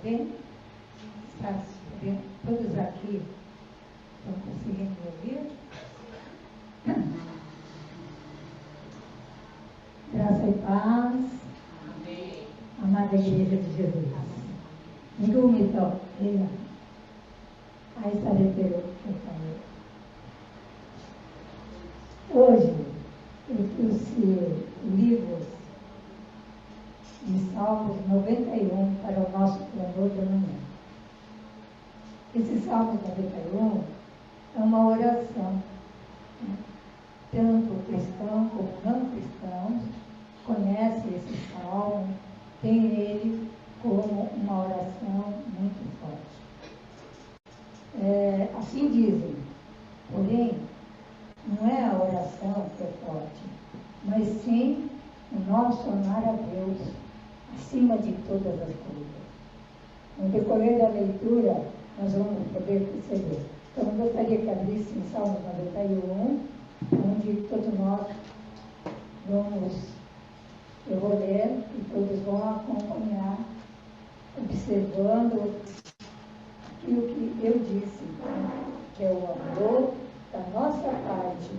bem? Está bem? Todos aqui estão conseguindo me ouvir? Graça e paz. Amém. Amada Igreja de Jesus. Ngumito, aí saretero, hoje eu trouxe livros de Salmos 91 para o nosso clamor da manhã. Esse Salmos 91 é uma oração, né? Tanto cristão como não cristãos conhecem esse salmo, tem ele como uma oração muito forte. Assim dizem, porém, não é a oração que é forte, mas sim o nosso amar a Deus acima de todas as coisas. No decorrer da leitura, nós vamos poder perceber. Então, eu gostaria que abrisse em Salmo 91, onde todos nós eu vou ler e todos vão acompanhar, observando aquilo que eu disse, que é o amor da nossa parte,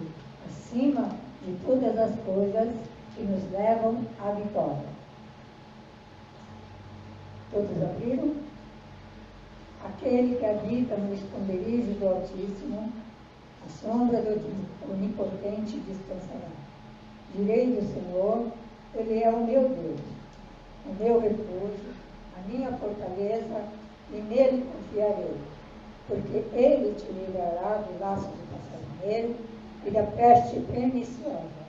acima de todas as coisas que nos levam à vitória. Todos abriram? Aquele que habita no esconderijo do Altíssimo, a sombra do Onipotente descansará. Direi do Senhor, Ele é o meu Deus, o meu refúgio, a minha fortaleza, e nele confiarei, porque Ele te livrará do laço do passarinheiro e da peste perniciosa.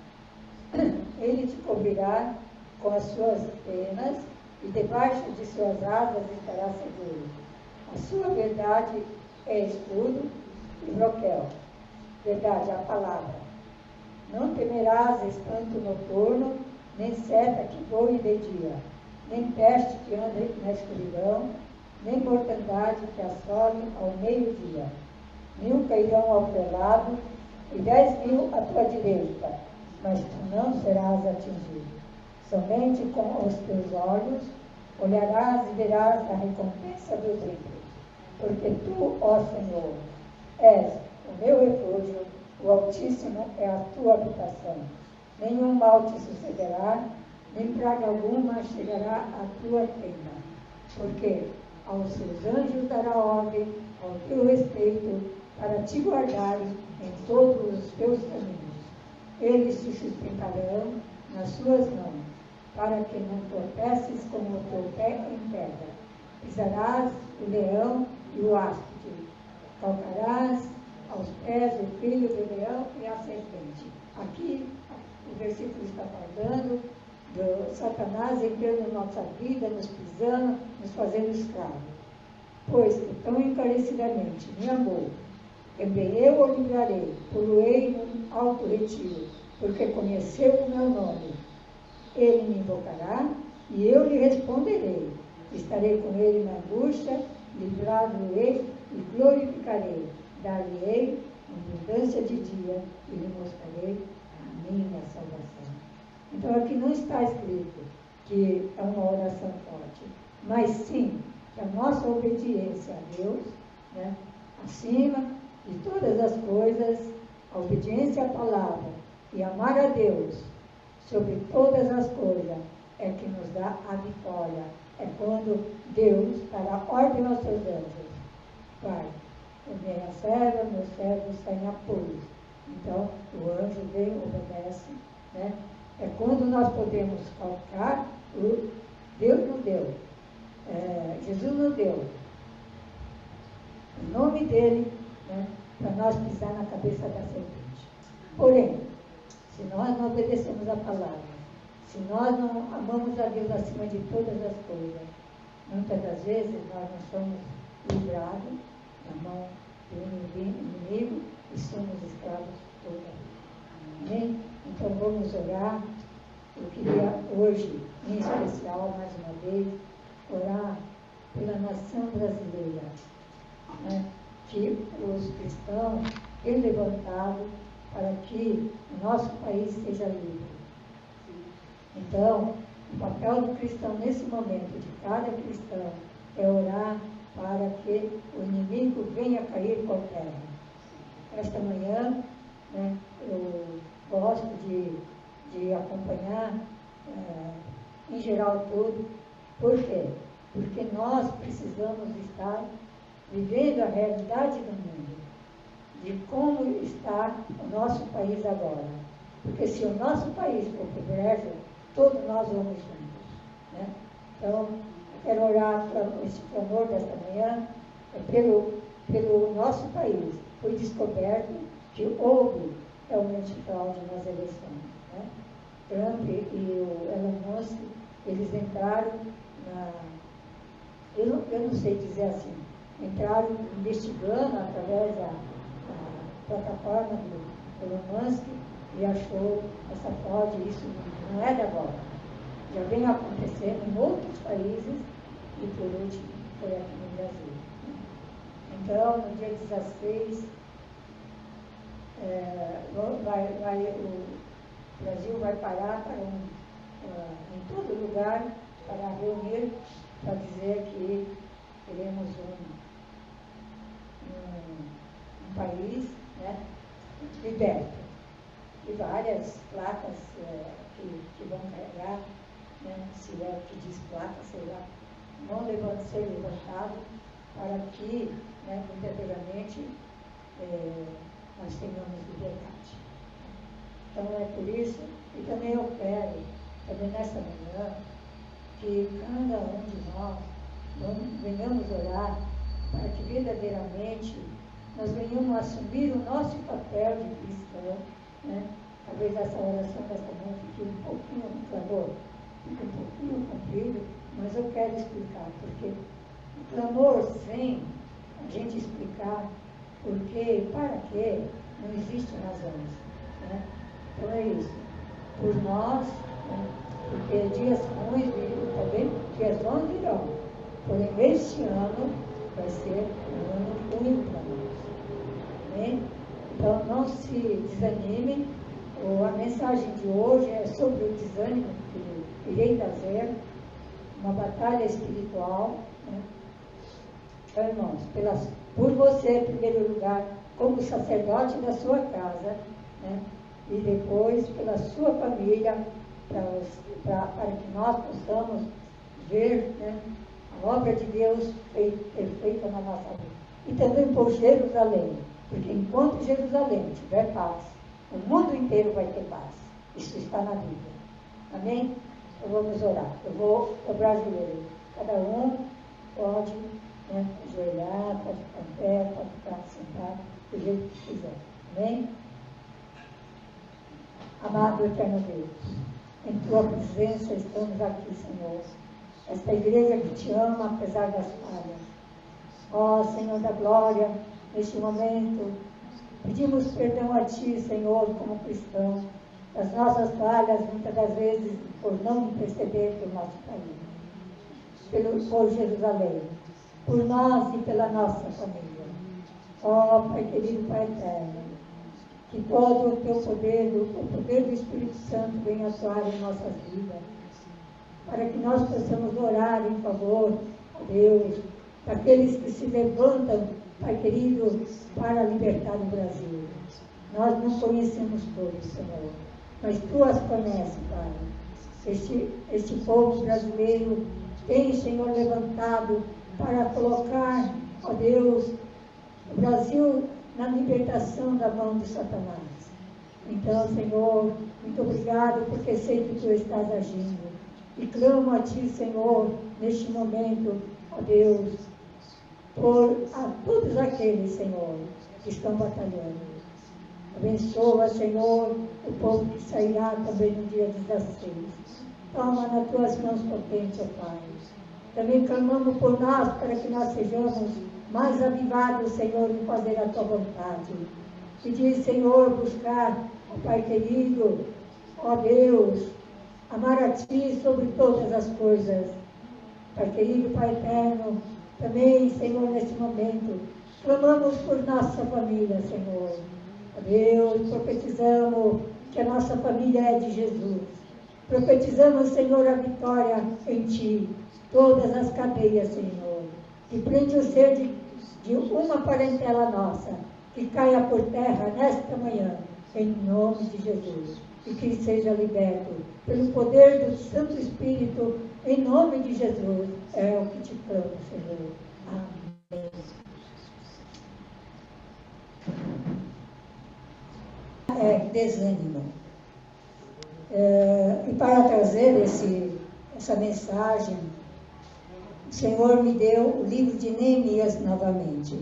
Ele te cobrirá com as suas penas, e debaixo de suas asas estará seguro. A sua verdade é escudo e broquel. Verdade, a palavra. Não temerás espanto noturno, nem seta que voe de dia, nem peste que ande na escuridão, nem mortandade que assole ao meio-dia. 1000 cairão ao teu lado e 10.000 à tua direita, mas tu não serás atingido. Somente com os teus olhos olharás e verás a recompensa dos ímpios, porque tu, ó Senhor, és o meu refúgio, o Altíssimo é a tua habitação. Nenhum mal te sucederá, nem praga alguma chegará à tua tenda, porque aos seus anjos dará ordem ao teu respeito para te guardarem em todos os teus caminhos. Eles te sustentarão nas suas mãos, para que não tropeces com o teu pé em pedra. Pisarás o leão e o áspide, calcarás aos pés o filho do leão e a serpente. Aqui o versículo está falando do Satanás entrando na nossa vida, nos pisando, nos fazendo escravos. Pois que tão encarecidamente me amou, também eu o livrarei, poloei no alto retiro, porque conheceu o meu nome. Ele me invocará e eu lhe responderei. Estarei com ele na angústia, livrá-lo-ei e glorificarei. Dar-lhe-ei abundância de dia e lhe mostrarei a minha salvação. Então aqui não está escrito que é uma oração forte, mas sim que a nossa obediência a Deus, né, acima de todas as coisas, a obediência à palavra e amar a Deus sobre todas as coisas é que nos dá a vitória. É quando Deus dará ordem aos seus anjos. Pai, minha serva, meus servos saem em apoio. Então, o anjo vem, obedece, né? É quando nós podemos colocar o Deus nos deu, Jesus nos deu o nome dele, né, para nós pisar na cabeça da serpente. Porém, se nós não obedecemos a palavra, se nós não amamos a Deus acima de todas as coisas, muitas das vezes nós não somos livrados da mão do inimigo e somos escravos toda a vida. Amém? Então vamos orar. Eu queria hoje, em especial, mais uma vez, orar pela nação brasileira, né, que os cristãos têm levantado para que o nosso país seja livre. Então, o papel do cristão nesse momento, de cada cristão, é orar para que o inimigo venha cair por terra. Esta manhã, né, eu gosto de acompanhar, em geral, tudo. Por quê? Porque nós precisamos estar vivendo a realidade do mundo, de como está o nosso país agora. Porque se o nosso país for progresso, todos nós vamos juntos, né? Então, eu quero orar para esse clamor desta manhã, pelo nosso país. Foi descoberto que houve realmente fraude nas eleições, né? Trump e o Elon Musk, eles entraram eu não sei dizer assim, entraram investigando através da plataforma do Elon Musk e achou essa fraude. Isso não é de agora, já vem acontecendo em outros países e por último foi aqui no Brasil. Então, no dia 16, o Brasil vai parar em todo lugar para reunir, para dizer que queremos um país, né, liberto. E várias placas que vão carregar, né, se é que diz placa, sei lá, vão ser levantados para que, né, verdadeiramente, nós tenhamos liberdade. Então é por isso, e também eu quero, também nessa manhã, que cada um de nós venhamos orar para que verdadeiramente nós venhamos assumir o nosso papel de cristão, né? Talvez essa oração desta manhã fique um pouquinho no clamor, fique um pouquinho comprido, mas eu quero explicar, porque o clamor sem a gente explicar por quê e para quê, não existe razões, né? Então é isso, por nós, né? Porque dias ruins virão também, dias bons virão, porém este ano vai ser um ano ruim para nós, amém? Então não se desanime. A mensagem de hoje é sobre o desânimo que irei trazer, uma batalha espiritual, né? Então, irmãos, por você, em primeiro lugar, como sacerdote da sua casa, né? E depois pela sua família, para que nós possamos ver, né, a obra de Deus feita na nossa vida. E também por Jerusalém, porque enquanto Jerusalém tiver paz, o mundo inteiro vai ter paz. Isso está na Bíblia. Amém? Então vamos orar. Eu vou dobrar o joelho. Cada um pode, né, ajoelhar, pode ficar em pé, pode ficar sentado, do jeito que quiser. Amém? Amado eterno Deus, em tua presença estamos aqui, Senhor. Esta igreja que te ama, apesar das falhas. Ó Senhor da glória, neste momento, pedimos perdão a Ti, Senhor, como cristão, das nossas falhas, muitas das vezes, por não perceber pelo nosso país, por Jerusalém, por nós e pela nossa família. Ó Pai querido, Pai eterno, que todo o Teu poder, o poder do Espírito Santo venha atuar em nossas vidas, para que nós possamos orar em favor, ó Deus, daqueles que se levantam, Pai querido, para libertar o Brasil. Nós não conhecemos todos, Senhor, mas Tu as conheces, Pai. Este povo brasileiro tem, Senhor, levantado para colocar, ó Deus, o Brasil na libertação da mão de Satanás. Então, Senhor, muito obrigado, porque sei que Tu estás agindo. E clamo a Ti, Senhor, neste momento, ó Deus, por a todos aqueles, Senhor, que estão batalhando. Abençoa, Senhor, o povo que sairá também no dia 16. Toma nas Tuas mãos potentes, ó Pai. Também clamamos por nós, para que nós sejamos mais avivados, Senhor, em fazer a Tua vontade. Pedir, Senhor, buscar, ó Pai querido, ó Deus, amar a Ti sobre todas as coisas. Pai querido, Pai eterno, também, Senhor, neste momento, clamamos por nossa família, Senhor. Ó Deus, profetizamos que a nossa família é de Jesus. Profetizamos, Senhor, a vitória em Ti, todas as cadeias, Senhor. que prende o ser de uma parentela nossa, que caia por terra nesta manhã, em nome de Jesus, e que ele seja liberto pelo poder do Santo Espírito, em nome de Jesus, é o que te clamo, Senhor. Amém. Desânimo. E para trazer essa mensagem, o Senhor me deu o livro de Neemias novamente.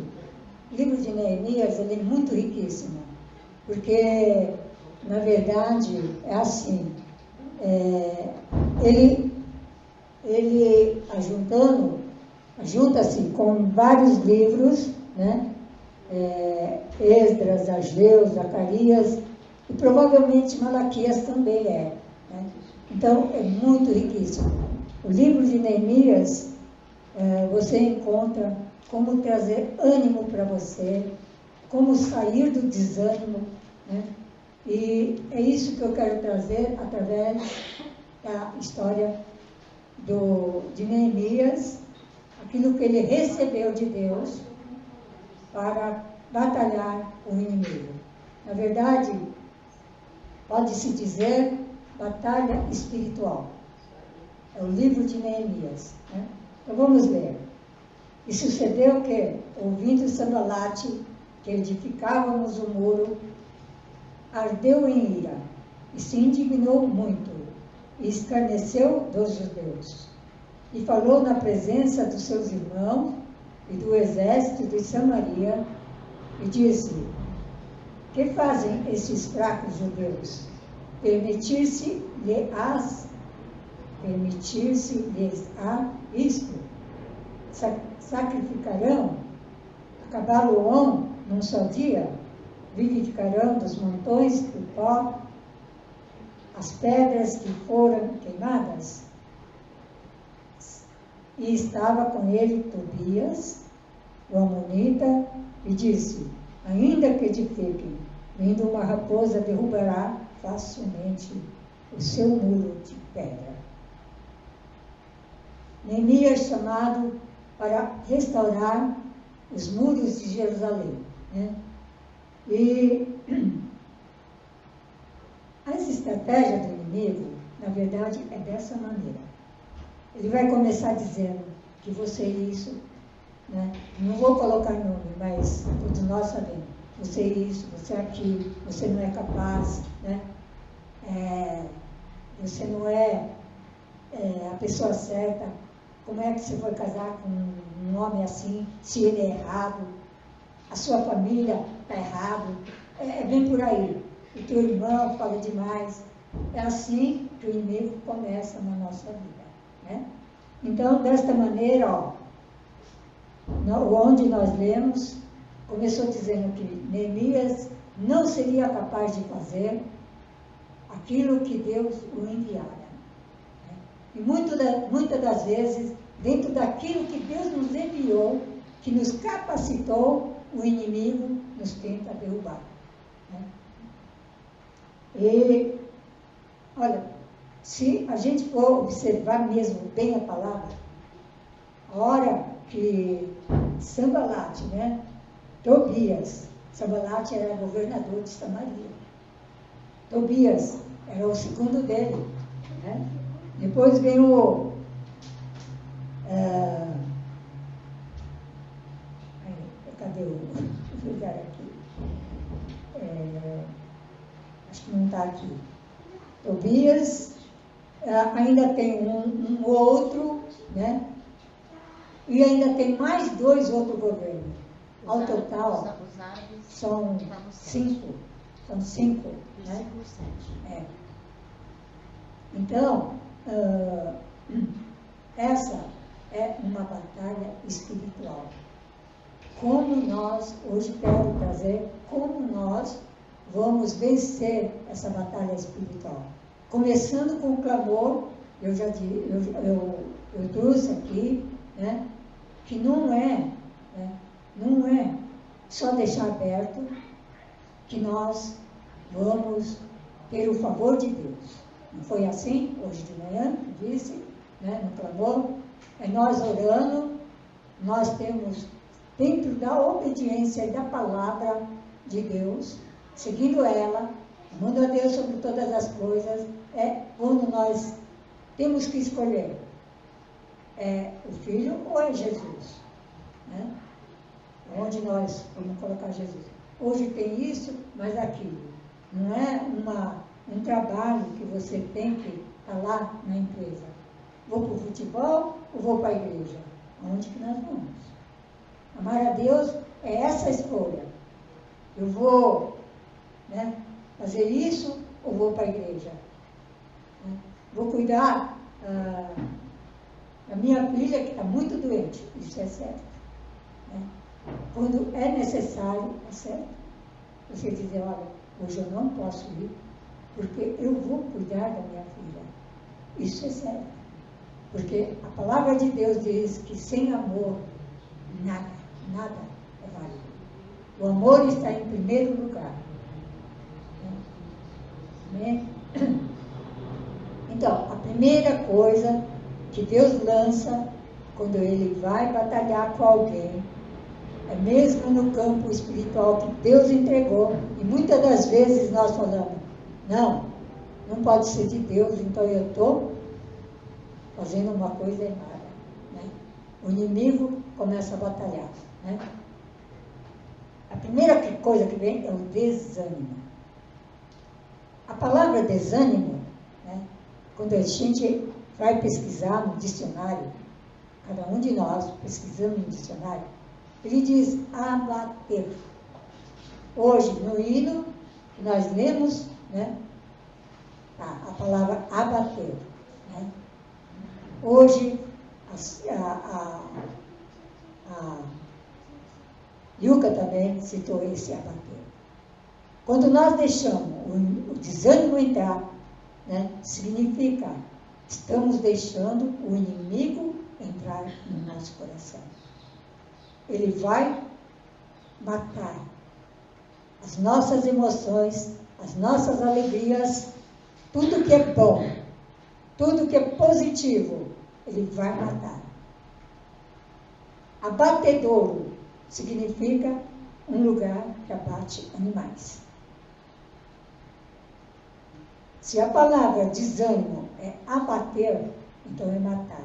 O livro de Neemias, ele é muito riquíssimo, porque, na verdade, é assim, ele ajunta-se com vários livros, né? Esdras, Ageu, Zacarias, e provavelmente Malaquias também é. Né? Então, é muito riquíssimo. O livro de Neemias, você encontra como trazer ânimo para você, como sair do desânimo, né? E é isso que eu quero trazer através da história de Neemias, aquilo que ele recebeu de Deus para batalhar o inimigo. Na verdade, pode-se dizer batalha espiritual. É o livro de Neemias. Né? Então vamos ler. E sucedeu que, ouvindo Sanbalate, que edificávamos o muro, ardeu em ira, e se indignou muito, e escarneceu dos judeus. E falou na presença dos seus irmãos e do exército de Samaria, e disse: que fazem esses fracos judeus? Permitir-se-lhes isto? Sacrificarão? Acabá-lo-ão num só dia? Vivificarão dos montões do pó as pedras que foram queimadas? E estava com ele Tobias, o amonita, e disse: ainda que edifiquem, vindo uma raposa derrubará facilmente o seu muro de pedra. Neemias chamado para restaurar os muros de Jerusalém. Né? E as estratégias do inimigo, na verdade, é dessa maneira. Ele vai começar dizendo que você isso, né? Não vou colocar nome, mas todos nós sabemos. Você isso, você aquilo, você não é capaz, né? Você não é a pessoa certa. Como é que você vai casar com um homem assim, se ele é errado? A sua família está errado. É bem por aí. O teu irmão fala demais. É assim que o inimigo começa na nossa vida. Né? Então, desta maneira, onde nós lemos, começou dizendo que Neemias não seria capaz de fazer aquilo que Deus o enviara. E muitas das vezes, dentro daquilo que Deus nos enviou, que nos capacitou, o inimigo nos tenta derrubar. Né? E, olha, se a gente for observar mesmo bem a palavra, a hora que Sanbalate, né? Tobias, Sanbalate era governador de Samaria. Tobias era o segundo dele. Né? Depois vem cadê o lugar aqui? Acho que não está aqui. Tobias, ainda tem um outro, né? E ainda tem mais 2 outros governos. Ao total, são 5. São 5. Né? Então, essa é uma batalha espiritual. Como nós, hoje quero trazer, como nós vamos vencer essa batalha espiritual. Começando com o clamor, eu trouxe aqui, né, que não é só deixar aberto que nós vamos ter o favor de Deus. Não foi assim, hoje de manhã, disse, né, no clamor, é nós orando, nós temos, dentro da obediência e da palavra de Deus, seguindo ela, amando a Deus sobre todas as coisas, é quando nós temos que escolher, é o Filho ou é Jesus, né? Onde nós vamos colocar Jesus. Hoje tem isso, mas aquilo. Não é um trabalho que você tem que estar lá na empresa. Vou para o futebol ou vou para a igreja? Aonde que nós vamos? Amar a Deus é essa escolha. Eu vou, né, fazer isso ou vou para a igreja? Vou cuidar da minha filha que está muito doente. Isso é certo. Né? Quando é necessário, é certo. Você dizer, olha, hoje eu não posso ir, porque eu vou cuidar da minha filha. Isso é certo. Porque a palavra de Deus diz que sem amor, nada é válido. O amor está em primeiro lugar. Né? Então, a primeira coisa que Deus lança quando Ele vai batalhar com alguém, é mesmo no campo espiritual que Deus entregou, e muitas das vezes nós falamos, não pode ser de Deus, então eu estou fazendo uma coisa errada. Né? O inimigo começa a batalhar. Né? A primeira coisa que vem é o desânimo. A palavra desânimo, né, quando a gente vai pesquisar no dicionário, cada um de nós pesquisando no dicionário, ele diz abater. Hoje, no hino, nós lemos, né, a palavra abater. Né? Hoje, a Yuka também citou esse abater. Quando nós deixamos o desânimo entrar, né, significa estamos deixando o inimigo entrar no nosso coração. Ele vai matar as nossas emoções, as nossas alegrias, tudo que é bom, tudo que é positivo, ele vai matar. Abatedouro significa um lugar que abate animais. Se a palavra desânimo é abater, então é matar.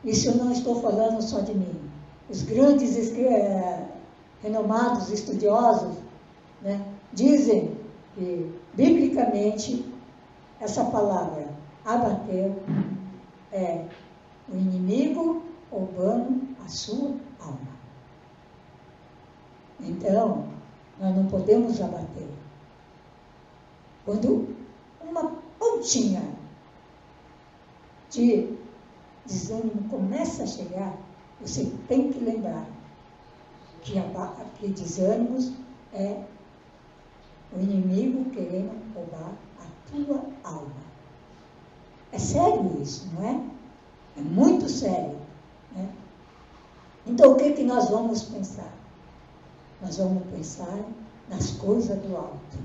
Isso eu não estou falando só de mim. Os grandes renomados estudiosos, né, dizem que, biblicamente, essa palavra abater é o inimigo roubando a sua alma. Então, nós não podemos abater. Quando uma pontinha de desânimo começa a chegar, você tem que lembrar que desânimos é o inimigo querendo roubar a tua alma. É sério isso, não é? É muito sério. Né? Então, o que nós vamos pensar? Nós vamos pensar nas coisas do alto.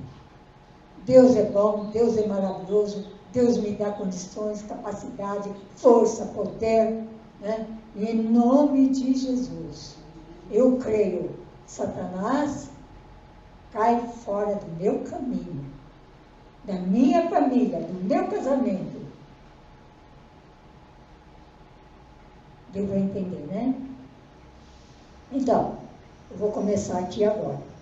Deus é bom, Deus é maravilhoso, Deus me dá condições, capacidade, força, poder, né? E em nome de Jesus, eu creio, Satanás cai fora do meu caminho, da minha família, do meu casamento. Deu para entender, né? Então, eu vou começar aqui agora.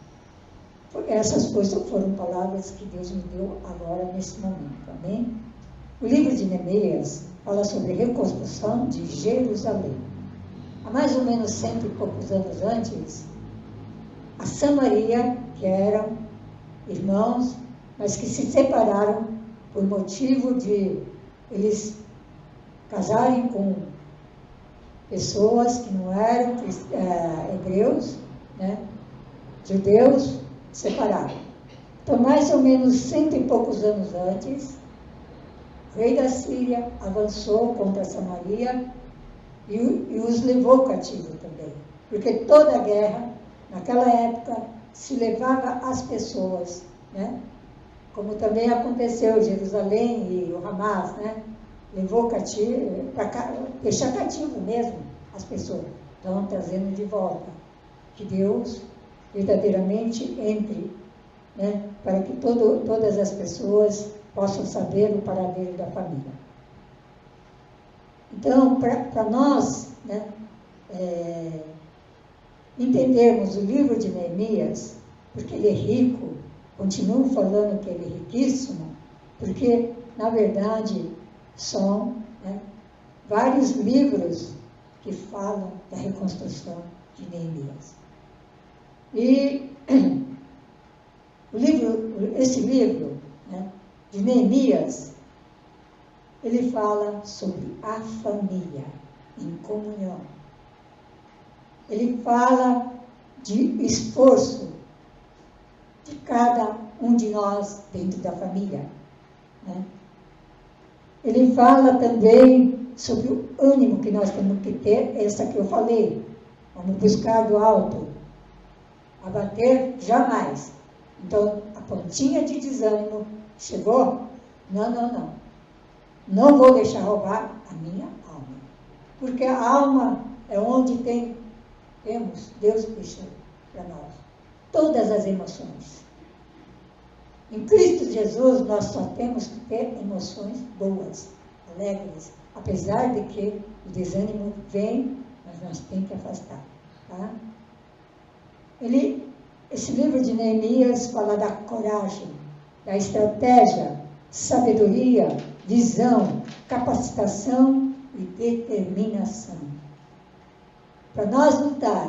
Essas coisas foram palavras que Deus me deu agora, nesse momento, amém? O livro de Neemias fala sobre a reconstrução de Jerusalém. Há mais ou menos 100 e poucos anos antes, a Samaria, que eram irmãos, mas que se separaram por motivo de eles casarem com pessoas que não eram hebreus, né? Judeus, separaram. Então, mais ou menos 100 e poucos anos antes, o rei da Síria avançou contra Samaria e os levou cativo também. Porque toda a guerra, naquela época, se levava as pessoas, né? Como também aconteceu em Jerusalém e o Hamas, né? Levou cativo, para deixar cativo mesmo as pessoas. estão trazendo de volta. Que Deus verdadeiramente entre, né, para que todas as pessoas possam saber o paradeiro da família. Então, para nós, né, entendermos o livro de Neemias, porque ele é rico, continuo falando que ele é riquíssimo, porque, na verdade, são, né, vários livros que falam da reconstrução de Neemias. E esse livro, né, de Neemias, ele fala sobre a família em comunhão. Ele fala de esforço de cada um de nós dentro da família, né? Ele fala também sobre o ânimo que nós temos que ter, essa que eu falei. Vamos buscar do alto, abater jamais. Então, a pontinha de desânimo chegou? Não. Não vou deixar roubar a minha alma. Porque a alma é onde temos, Deus deixou para nós todas as emoções. Em Cristo Jesus, nós só temos que ter emoções boas, alegres, apesar de que o desânimo vem, mas nós temos que afastar. Tá? Esse livro de Neemias fala da coragem, da estratégia, sabedoria, visão, capacitação e determinação. Para nós lutar,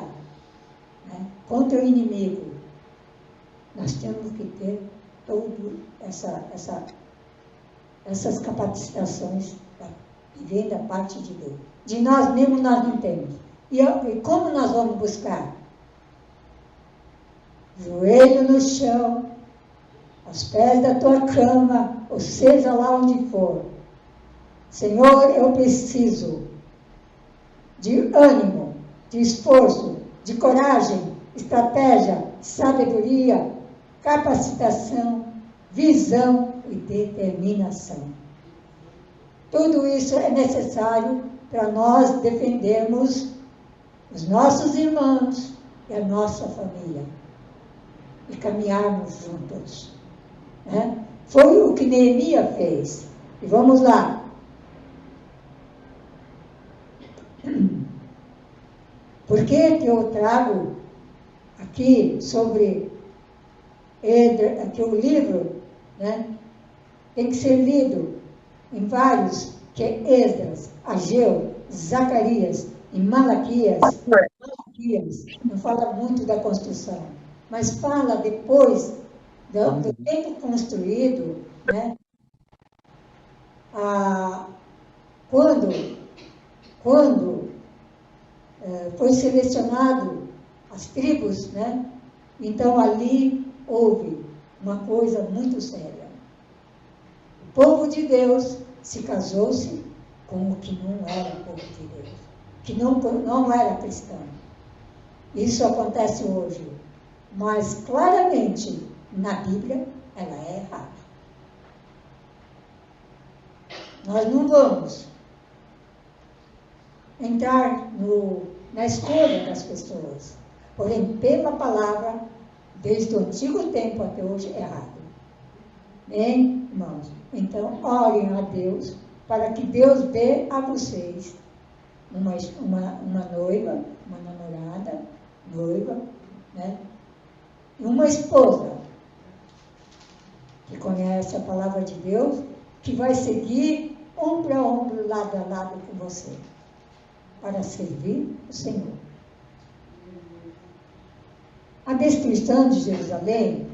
né, contra o inimigo, nós temos que ter todas essas capacitações que vêm da parte de Deus. De nós mesmos nós não temos. E como nós vamos buscar? Joelho no chão, aos pés da tua cama, ou seja lá onde for. Senhor, eu preciso de ânimo, de esforço, de coragem, estratégia, sabedoria, capacitação, visão e determinação. Tudo isso é necessário para nós defendermos os nossos irmãos e a nossa família e caminharmos juntos. Né? Foi o que Neemias fez. E vamos lá. Por que eu trago aqui sobre aqui o livro, né, tem que ser lido em vários, que é Esdras, Ageu, Zacarias e Malaquias. Malaquias não fala muito da construção, mas fala depois do tempo construído, né, quando foi selecionado as tribos, né, então ali houve uma coisa muito séria. O povo de Deus se casou-se com o que não era povo de Deus, que não era cristão. Isso acontece hoje, mas claramente na Bíblia ela é errada. Nós não vamos entrar na escolha das pessoas, porém pela palavra, desde o antigo tempo até hoje, é errado. Bem, irmãos? Então, orem a Deus para que Deus dê a vocês uma noiva, uma namorada, noiva, né? E uma esposa que conhece a palavra de Deus, que vai seguir ombro a ombro, lado a lado com você, para servir o Senhor. A destruição de Jerusalém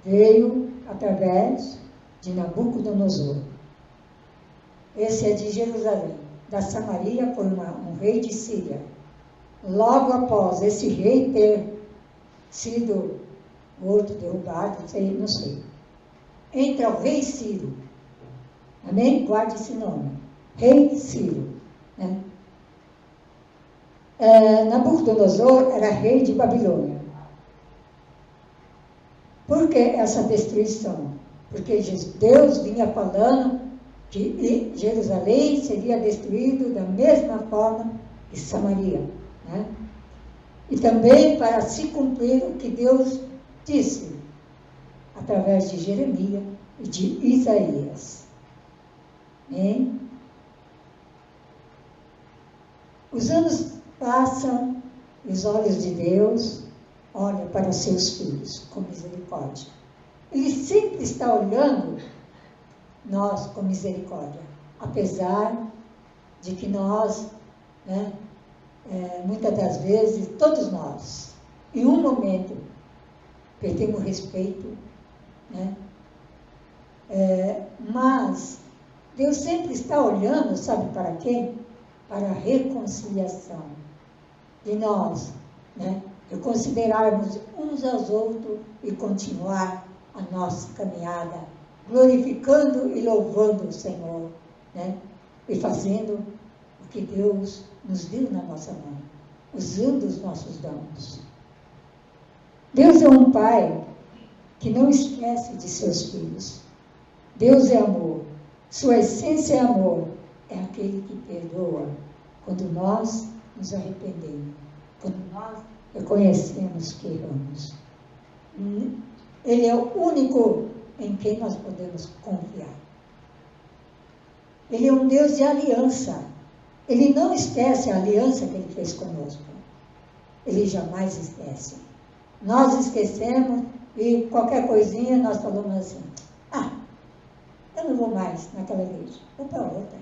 veio através de Nabucodonosor. Esse é de Jerusalém. Da Samaria foi um rei de Síria. Logo após esse rei ter sido morto, derrubado, não sei. Entra o rei Ciro. Amém? Guarde esse nome. Rei Ciro. Né? Nabucodonosor era rei de Babilônia. Por que essa destruição? Porque Deus vinha falando que Jerusalém seria destruído da mesma forma que Samaria. né? E também para se cumprir o que Deus disse, através de Jeremias e de Isaías. Amém? Os anos passam e os olhos de Deus olham para os seus filhos com misericórdia. Ele sempre está olhando nós com misericórdia, apesar de que nós, né, muitas das vezes, todos nós, em um momento, perdemos respeito, né? Mas Deus sempre está olhando, sabe para quê? Para a reconciliação de nós, né? De considerarmos uns aos outros e continuar a nossa caminhada, glorificando e louvando o Senhor, né? E fazendo o que Deus nos deu na nossa mão, usando os nossos dons. Deus é um Pai que não esquece de seus filhos. Deus é amor. Sua essência é amor. É aquele que perdoa quando nós nos arrependemos, quando nós reconhecemos que erramos. Ele é o único em quem nós podemos confiar. Ele é um Deus de aliança. Ele não esquece a aliança que Ele fez conosco. Ele jamais esquece. Nós esquecemos e qualquer coisinha nós falamos assim, eu não vou mais naquela igreja, vou para outra.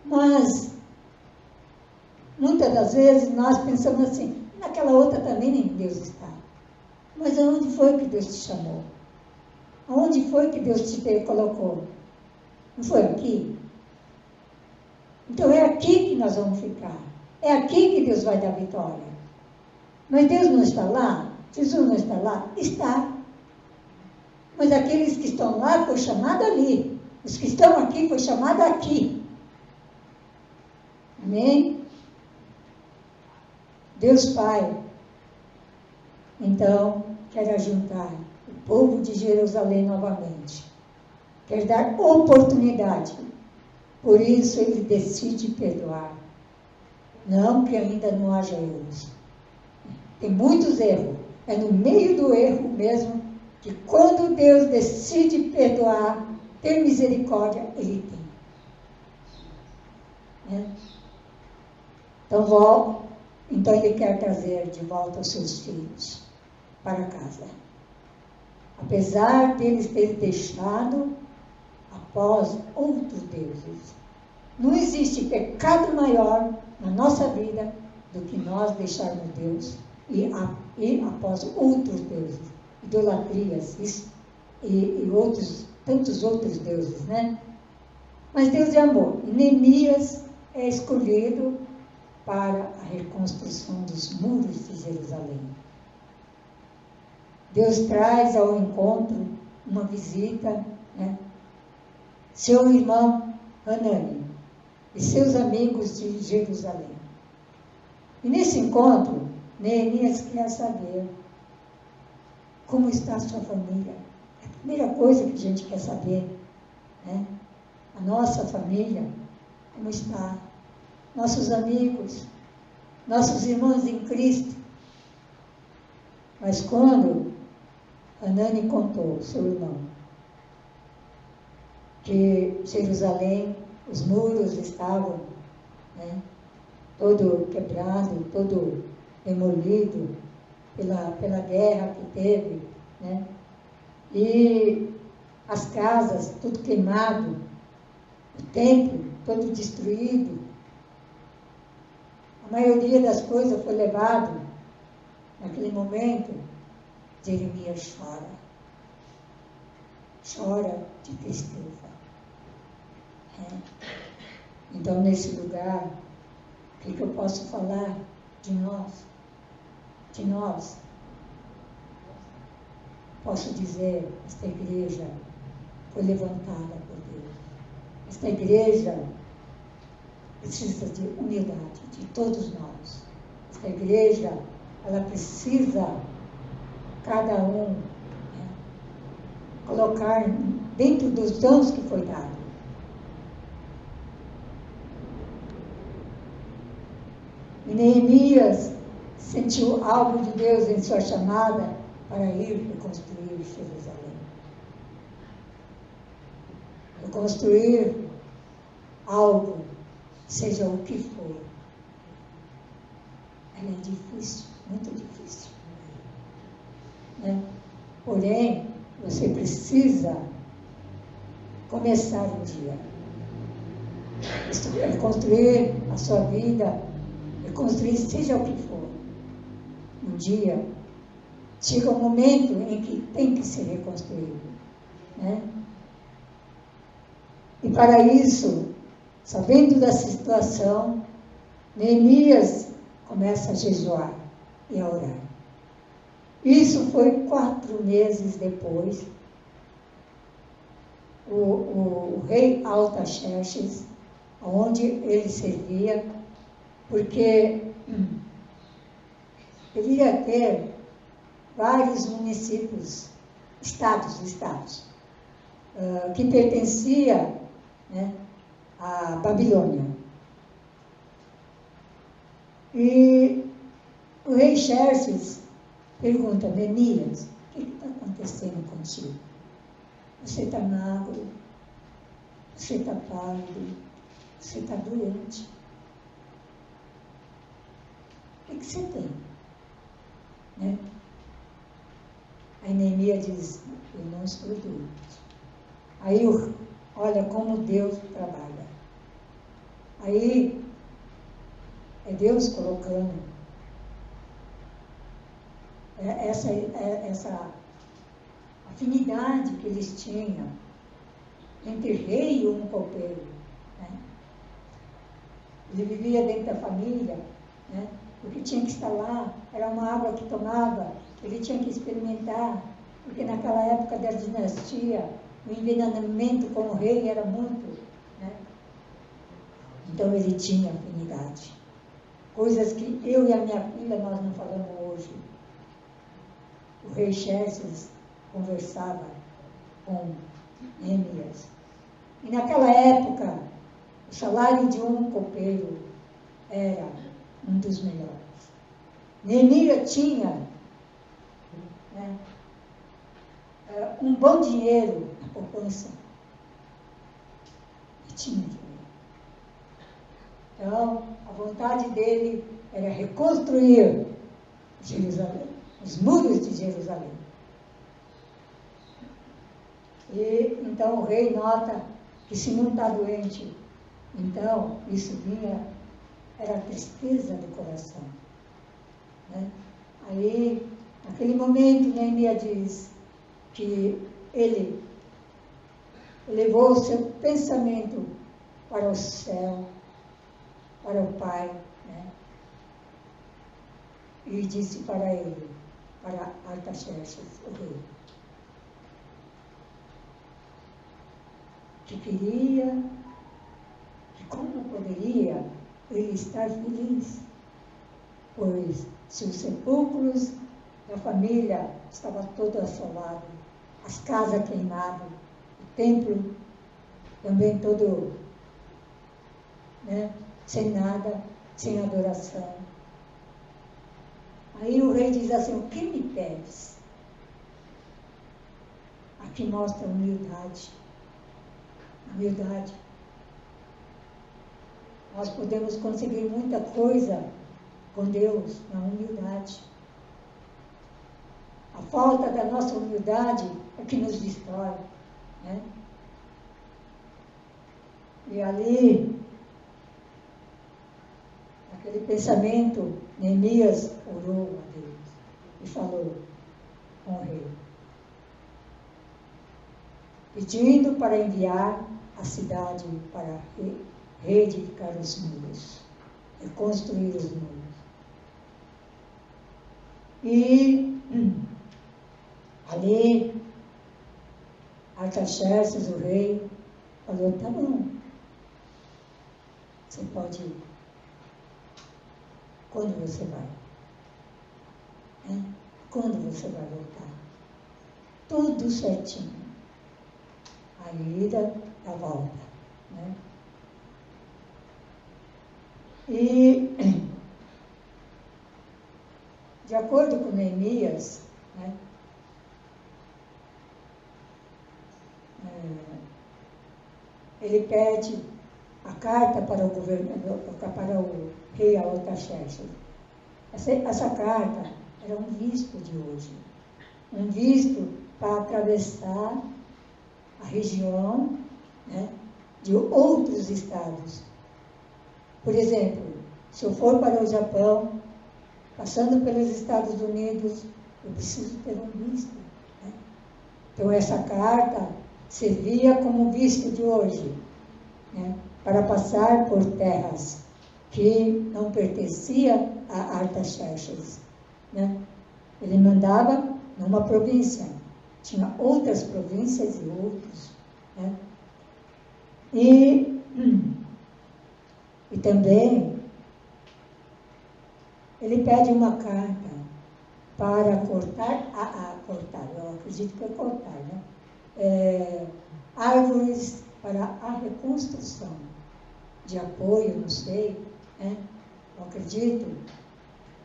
Mas, muitas das vezes nós pensamos assim, naquela outra também nem Deus está. Mas aonde foi que Deus te chamou? Aonde foi que Deus te colocou? Não foi aqui? Então é aqui que nós vamos ficar. É aqui que Deus vai dar vitória. Mas Deus não está lá? Jesus não está lá? Está. Mas aqueles que estão lá foi chamado ali. Os que estão aqui foi chamado aqui. Amém? Deus Pai, então, quer ajuntar o povo de Jerusalém novamente. Quer dar oportunidade. Por isso Ele decide perdoar. Não que ainda não haja erros. Tem muitos erros. É no meio do erro mesmo que quando Deus decide perdoar, ter misericórdia, Ele tem. Né? Então Ele quer trazer de volta os seus filhos para casa. Apesar deles terem deixado após outros deuses. Não existe pecado maior na nossa vida do que nós deixarmos Deus e após outros deuses, idolatrias e tantos outros deuses, né? Mas Deus é amor. E Neemias é escolhido para a reconstrução dos muros de Jerusalém. Deus traz ao encontro uma visita, né? Seu irmão Hanani e seus amigos de Jerusalém. E nesse encontro, Neemias quer saber como está a sua família. É a primeira coisa que a gente quer saber, né? A nossa família, como está? Nossos amigos, nossos irmãos em Cristo. Mas quando Hanani contou, seu irmão, que Jerusalém, os muros estavam, né, todo quebrado, todo demolido pela guerra que teve, né, e as casas tudo queimado, o templo todo destruído, a maioria das coisas foi levado. Naquele momento, Jeremias chora de tristeza. Então, nesse lugar, o que eu posso falar de nós? De nós. Posso dizer, esta igreja foi levantada por Deus. Esta igreja precisa de humildade de todos nós. Esta igreja, ela precisa, cada um, né, colocar dentro dos dons que foi dado. E Neemias sentiu algo de Deus em sua chamada para ir reconstruir Jerusalém. Reconstruir algo, seja o que for. Ela é difícil, muito difícil. Né? Porém, você precisa começar um dia. Reconstruir a sua vida, reconstruir seja o que for. Um dia, chega um momento em que tem que ser reconstruído. Né? E para isso, sabendo da situação, Neemias começa a jejuar e a orar. Isso foi 4 meses depois. O rei Artaxerxes, onde ele servia, porque ele iria ter vários municípios, estados, que pertencia, né, à Babilônia. E o rei Xerxes pergunta: Neemias, o que está acontecendo contigo? Você está magro, você está pálido, você está doente. O que você tem? Né? Aí Neemias diz: eu não estou doente. Aí, olha como Deus trabalha. Aí, é Deus colocando essa afinidade que eles tinham entre rei e um copeiro. Né? Ele vivia dentro da família, né? O que tinha que estar lá era uma água que tomava, ele tinha que experimentar, porque naquela época da dinastia, o envenenamento com o rei era muito, né? Então ele tinha afinidade. Coisas que eu e a minha filha nós não falamos hoje. O rei Xerxes conversava com Neemias. E naquela época, o salário de um copeiro era um dos melhores. Neemias tinha, né, um bom dinheiro na poupança. E tinha dinheiro. Então, a vontade dele era reconstruir Jerusalém, os muros de Jerusalém. E então o rei nota que se não está doente, então isso era tristeza do coração. Né? Aí, naquele momento, Neemias diz que ele levou o seu pensamento para o céu, para o Pai, né? E disse para ele, para Artaxerxes, o rei, que queria, que como poderia ele estar feliz, pois se os sepulcros da família estavam todos assolados, as casas queimadas, o templo também todo, né, sem nada, sem adoração. Aí o rei diz assim: o que me pedes? Aqui mostra humildade. Humildade. Nós podemos conseguir muita coisa com Deus na humildade. A falta da nossa humildade é que nos destrói. Né? E ali, naquele pensamento, Neemias orou a Deus e falou com o rei, pedindo para enviar a cidade para reedificar os muros, reconstruir os muros. E ali, Artaxerxes, o rei, falou: tá bom, você pode ir. Quando você vai? Quando você vai voltar? Tudo certinho. A ida, a volta. Né? E De acordo com Neemias, né, ele pede a carta para o governador, para o rei Artaxerxes. Essa carta era um visto de hoje, um visto para atravessar a região, né, de outros estados. Por exemplo, se eu for para o Japão, passando pelos Estados Unidos, eu preciso ter um visto, né? Então, essa carta servia como visto de hoje, né, para passar por terras que não pertenciam a Artaxerxes, né? Ele mandava numa província, tinha outras províncias e outros, né? E também ele pede uma carta para cortar, eu acredito que é cortar, né? Árvores para a reconstrução, de apoio, não sei, né? Eu acredito.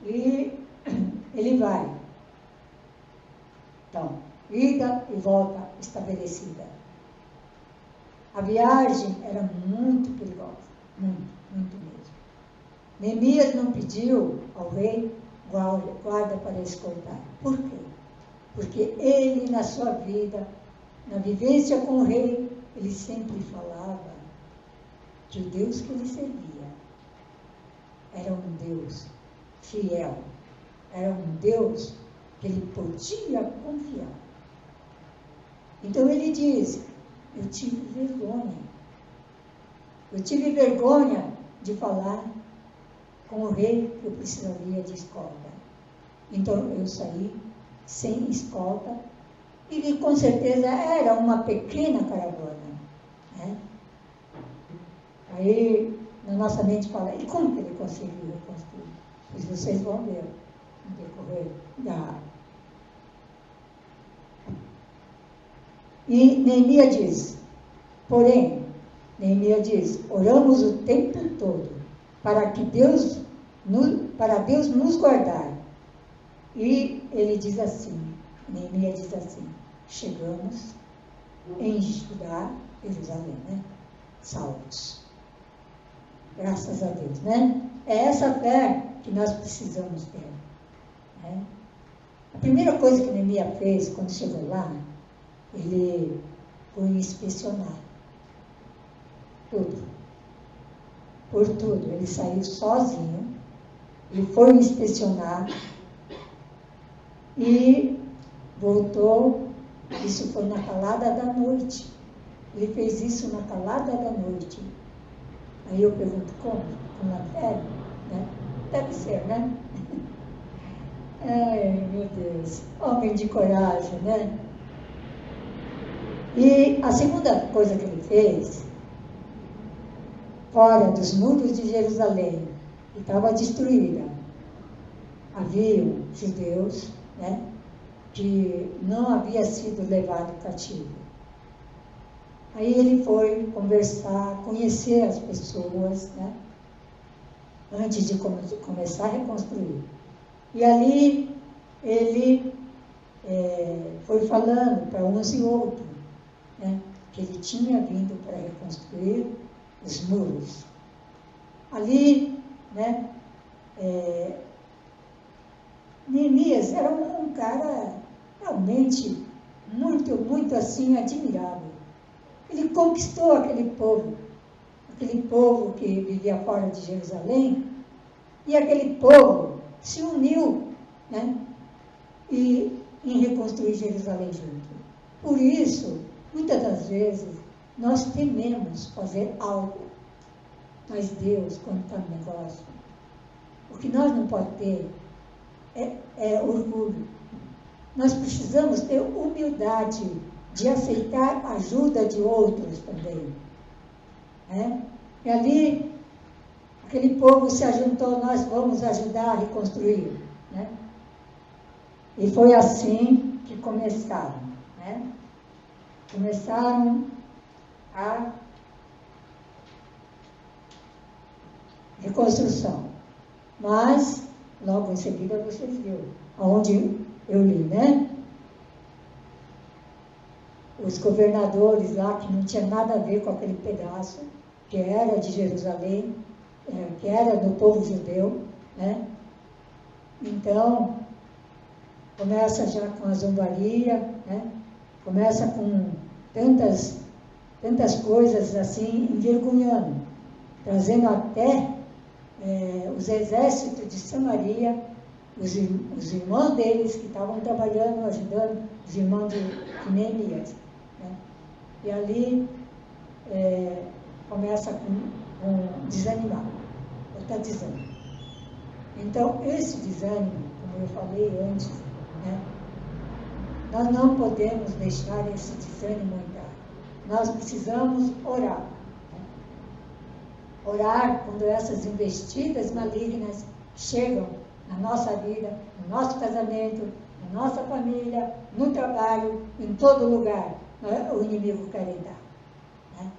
E ele vai. Então, ida e volta estabelecida. A viagem era muito perigosa, muito mesmo. Neemias não pediu ao rei guarda para escoltar. Por quê? Porque ele, na sua vida, na vivência com o rei, ele sempre falava que o Deus que ele servia era um Deus fiel, era um Deus que ele podia confiar. Então ele diz, eu tive vergonha de falar com o rei que eu precisaria de escolta. Então eu saí sem escolta e com certeza era uma pequena caravana, né? Aí na nossa mente fala, e como que ele conseguiu reconstruir? Pois vocês vão ver no decorrer da... E Neemias diz, oramos o tempo todo para Deus nos guardar. E ele diz assim, Neemias diz assim, chegamos em Judá, Jerusalém, né? Salvos. Graças a Deus, né? É essa fé que nós precisamos ter, né? A primeira coisa que Neemias fez quando chegou lá, ele foi inspecionar tudo. Por tudo. Ele saiu sozinho, ele foi inspecionar e voltou. Isso foi na calada da noite. Ele fez isso na calada da noite. Aí eu pergunto, como? Com lanterna? Né? Deve ser, né? Ai, meu Deus. Homem de coragem, né? E a segunda coisa que ele fez, fora dos muros de Jerusalém, que estava destruída, havia judeus, né, que não havia sido levado cativo. Aí ele foi conversar, conhecer as pessoas, né, antes de começar a reconstruir. E ali ele foi falando para uns e outros, né, que ele tinha vindo para reconstruir os muros. Ali, né, Neemias era um cara realmente muito assim admirável. Ele conquistou aquele povo que vivia fora de Jerusalém, e aquele povo se uniu, né, e em reconstruir Jerusalém junto. Por isso, muitas das vezes, nós tememos fazer algo, mas Deus, quando está no negócio, o que nós não podemos ter é orgulho. Nós precisamos ter humildade de aceitar a ajuda de outros também, né? E ali, aquele povo se ajuntou, nós vamos ajudar a reconstruir, né? E foi assim que começaram, né? Começaram a reconstrução. Mas logo em seguida vocês viram, onde eu li, né? Os governadores lá, que não tinha nada a ver com aquele pedaço, que era de Jerusalém, que era do povo judeu, né? Então, começa já com a zombaria, né? Começa com tantas coisas assim, envergonhando, trazendo até os exércitos de Samaria, os irmãos deles que estavam trabalhando, ajudando os irmãos de Neemias, né? E ali começa com desanimar, está desânimo. Então, esse desânimo, como eu falei antes, né? Nós não podemos deixar esse desânimo entrar. Nós precisamos orar. Né? Orar quando essas investidas malignas chegam na nossa vida, no nosso casamento, na nossa família, no trabalho, em todo lugar, né? O inimigo quer entrar. Né?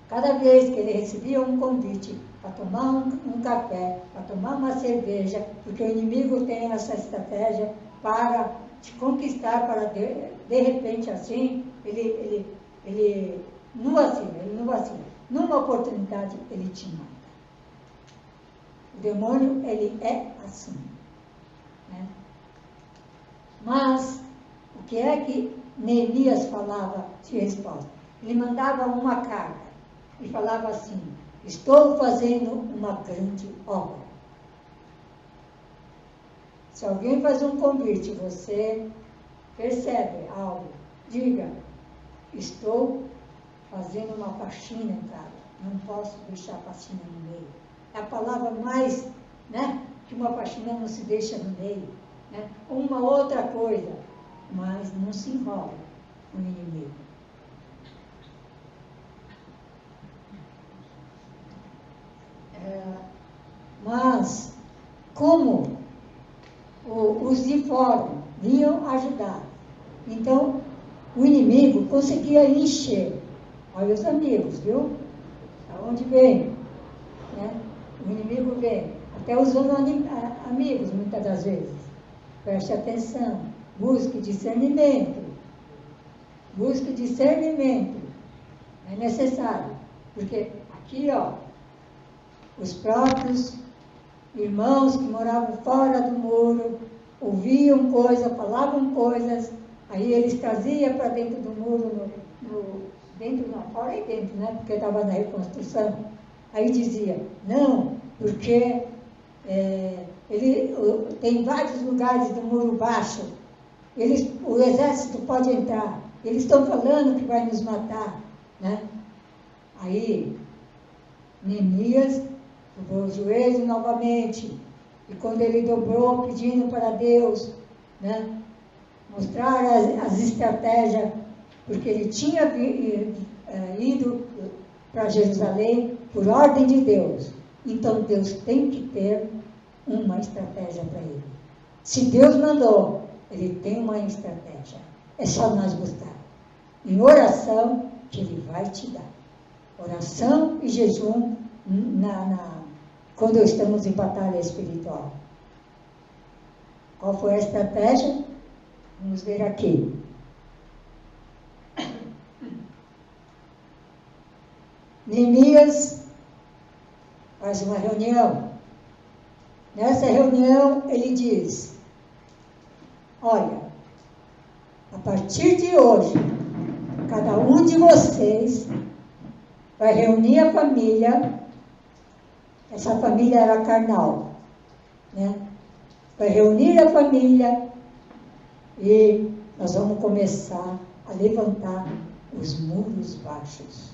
Cada vez que ele recebia um convite para tomar um café, para tomar uma cerveja, porque o inimigo tem essa estratégia para te conquistar, para de repente assim, ele não vacila. Numa oportunidade ele te mata. O demônio, ele é assim. Né? Mas, o que é que Neemias falava de resposta? Ele mandava uma carta e falava assim: estou fazendo uma grande obra. Se alguém faz um convite, você percebe algo, diga: estou fazendo uma faxina em casa, não posso deixar a faxina no meio. É a palavra mais, né, que uma faxina não se deixa no meio. Né? Uma outra coisa, mas não se enrola com o inimigo. Mas, como os de fora vinham ajudar, então o inimigo conseguia encher. Olha os amigos, viu? Aonde vem? Né? O inimigo vem, até usando amigos, muitas das vezes. Preste atenção, busque discernimento. Busque discernimento. É necessário, porque aqui, ó, os próprios irmãos que moravam fora do muro ouviam coisas, falavam coisas, aí eles traziam para dentro do muro, fora e dentro, né? Porque estava na reconstrução. Aí dizia: não, porque tem vários lugares do muro baixo, o exército pode entrar, eles estão falando que vai nos matar, né? Aí Neemias dobrou os joelhos novamente, e quando ele dobrou, pedindo para Deus, né, mostrar as estratégias, porque ele tinha ido para Jerusalém por ordem de Deus. Então Deus tem que ter uma estratégia para ele. Se Deus mandou, ele tem uma estratégia. É só nós buscar. Em oração, que ele vai te dar. Oração e jejum quando estamos em batalha espiritual. Qual foi a estratégia? Vamos ver aqui. Neemias faz uma reunião. Nessa reunião ele diz: olha, a partir de hoje, cada um de vocês vai reunir a família. Essa família era carnal, né? Vai reunir a família e nós vamos começar a levantar os muros baixos.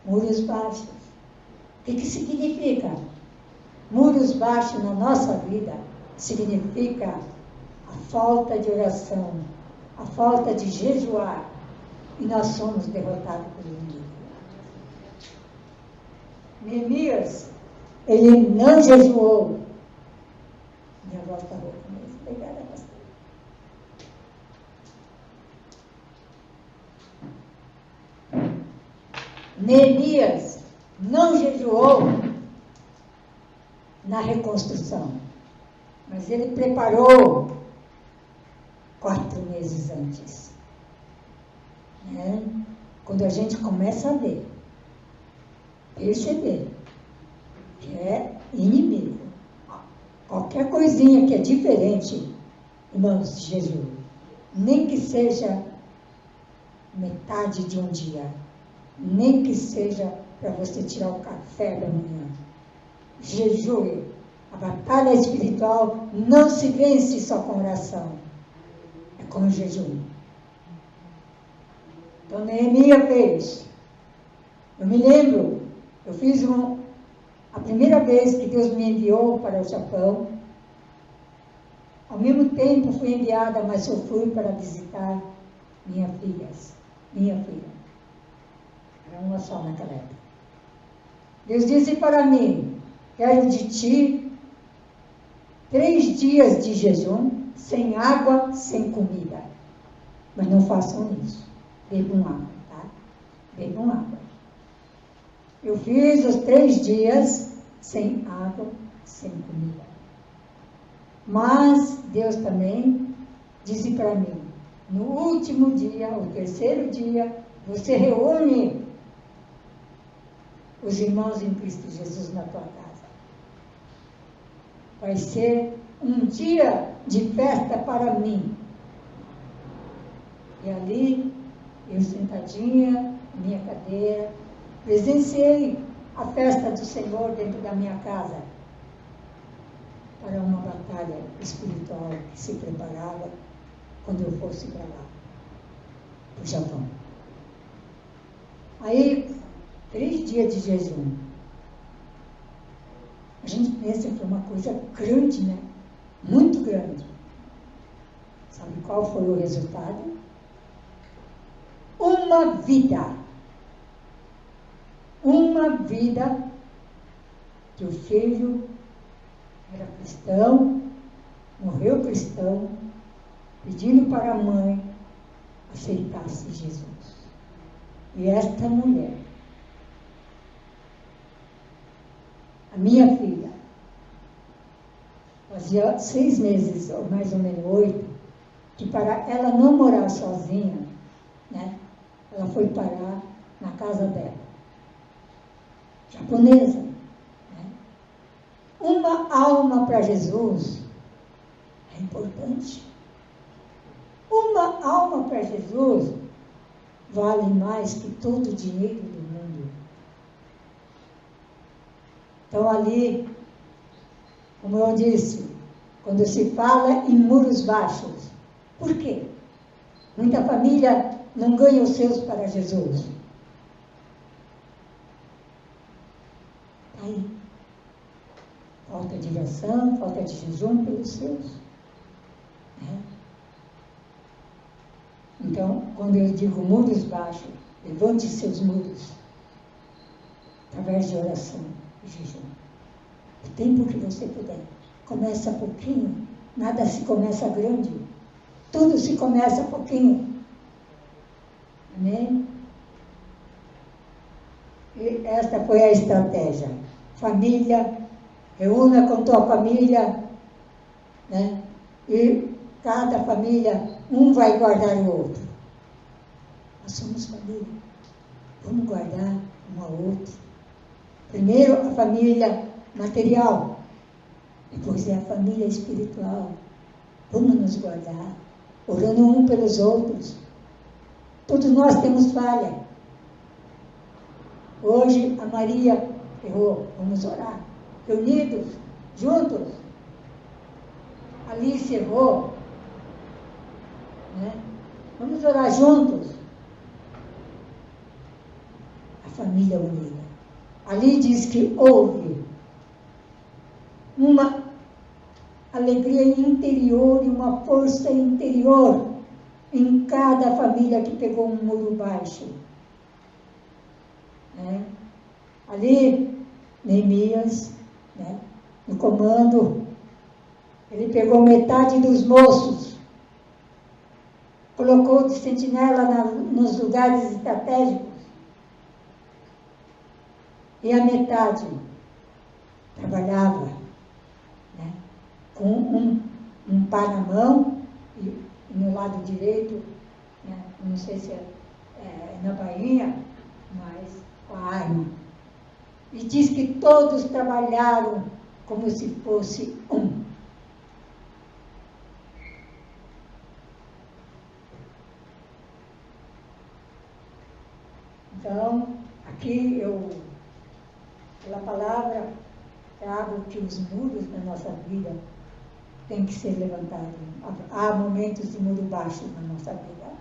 Muros baixos. O que significa? Muros baixos na nossa vida significa a falta de oração, a falta de jejuar, e nós somos derrotados pelo inimigo. Neemias, ele não jejuou. Minha voz está rouca mesmo. Obrigada, pastor. Neemias não jejuou na reconstrução, mas ele preparou 4 meses antes. Né? Quando a gente começa a ver, perceber que é inimigo, qualquer coisinha que é diferente, irmãos, jejum, nem que seja metade de um dia, nem que seja para você tirar o café da manhã, jejue. A batalha espiritual não se vence só com oração, é com jejum. Então Neemias fez. Eu me lembro, eu fiz a primeira vez que Deus me enviou para o Japão. Ao mesmo tempo fui enviada, mas eu fui para visitar minha filha. Era uma só naquela época. Deus disse para mim, quero de ti 3 dias de jejum, sem água, sem comida. Mas não façam isso. Bebam água, tá? Bebam água. Eu fiz os 3 dias sem água, sem comida. Mas Deus também disse para mim, no último dia, o 3º dia, você reúne os irmãos em Cristo Jesus na tua casa. Vai ser um dia de festa para mim. E ali, eu sentadinha na minha cadeira, presenciei a festa do Senhor dentro da minha casa, para uma batalha espiritual que se preparava quando eu fosse para lá, para o Japão. Aí, 3 dias de jejum. A gente pensa que é uma coisa grande, né? Muito grande. Sabe qual foi o resultado? Uma vida. Uma vida que o filho era cristão, morreu cristão, pedindo para a mãe aceitasse Jesus. E esta mulher, a minha filha, fazia 6 meses, ou mais ou menos 8, que para ela não morar sozinha, né, ela foi parar na casa dela, japonesa. Né? Uma alma para Jesus é importante. Uma alma para Jesus vale mais que todo o dinheiro do mundo. Então ali, como eu disse, quando se fala em muros baixos, por quê? Muita família não ganha os seus para Jesus. Aí, falta de oração, falta de jejum pelos seus. Né? Então, quando eu digo muros baixos, levante seus muros através de oração e jejum. O tempo que você puder. Começa pouquinho, nada se começa grande. Tudo se começa pouquinho. Amém? E esta foi a estratégia. Família, reúna com tua família, né? E cada família, um vai guardar o outro. Nós somos família. Vamos guardar um ao outro. Primeiro a família material, depois é a família espiritual. Vamos nos guardar, orando um pelos outros. Todos nós temos falha. Hoje a Maria errou, vamos orar. Reunidos, juntos. Alice errou. Né? Vamos orar juntos. A família unida. Ali diz que houve uma alegria interior e uma força interior em cada família que pegou um muro baixo. Né? Ali, Neemias, né, no comando, ele pegou metade dos moços, colocou de sentinela nos lugares estratégicos e a metade trabalhava, né, com um pá na mão e no lado direito, né, não sei se é na bainha, mas com a arma. E diz que todos trabalharam como se fosse um. Então, aqui eu, pela palavra, trago que os muros da nossa vida têm que ser levantados. Há momentos de muro baixo na nossa vida,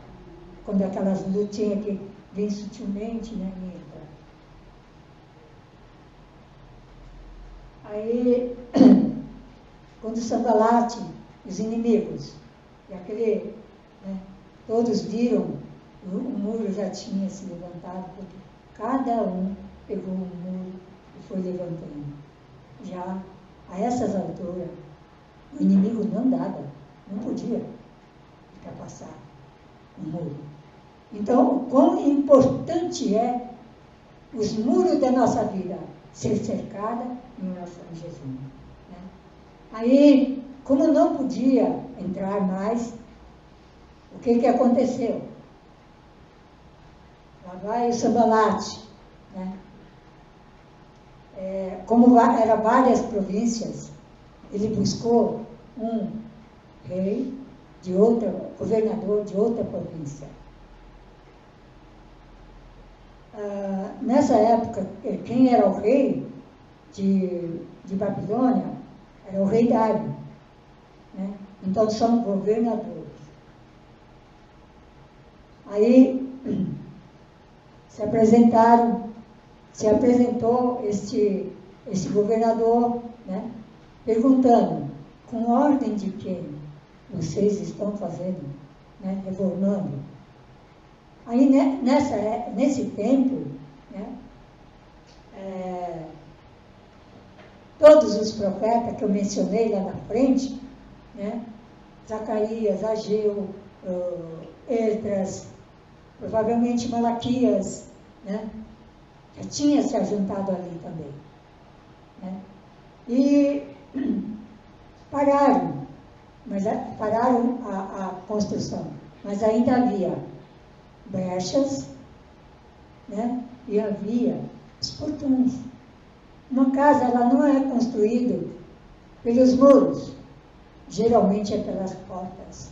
quando aquelas lutinhas que vêm sutilmente, né, entra. Aí, quando Sanbalate, os inimigos, e aquele, né, todos viram, o muro já tinha se levantado, porque cada um pegou um muro e foi levantando. Já a essas alturas, o inimigo não dava, não podia ultrapassar o muro. Então, o quão importante é os muros da nossa vida ser cercada em oração a Jesus. Né? Aí, como não podia entrar mais, o que aconteceu? Lá vai o Sanbalate, né? Como eram várias províncias, ele buscou um rei de outra, governador de outra província. Nessa época, quem era o rei de Babilônia era o rei Dário, né? Então são governadores. Aí se apresentou este governador, né, perguntando, com ordem de quem vocês estão fazendo, né, reformando? Aí nesse tempo, né, todos os profetas que eu mencionei lá na frente, né, Zacarias, Ageu, Esdras, provavelmente Malaquias, né, já tinha se ajuntado ali também. Né, e pararam a construção, mas ainda havia brechas, né, e havia os portões. Uma casa, ela não é construída pelos muros, geralmente é pelas portas.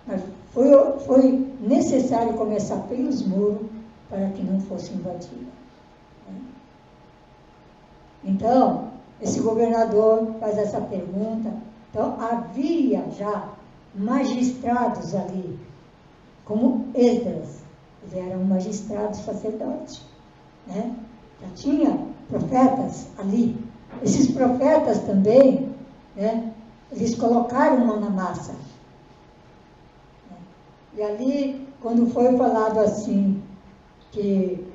Mas foi necessário começar pelos muros para que não fosse invadida. Né? Então, esse governador faz essa pergunta. Então, havia já magistrados ali, como Esdras, ele era um magistrado sacerdote, né? Já tinha profetas ali. Esses profetas também, né, eles colocaram mão na massa. Né? E ali, quando foi falado assim, que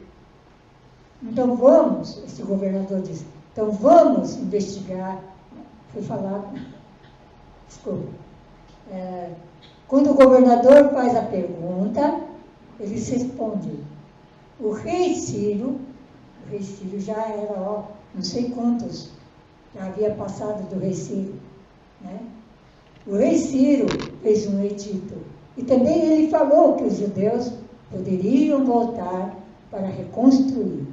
então vamos, esse governador disse, então vamos investigar, foi falado, desculpa, quando o governador faz a pergunta, eles respondem, o rei Ciro já era, não sei quantos, já havia passado do rei Ciro, né? O rei Ciro fez um edito, e também ele falou que os judeus poderiam voltar para reconstruir.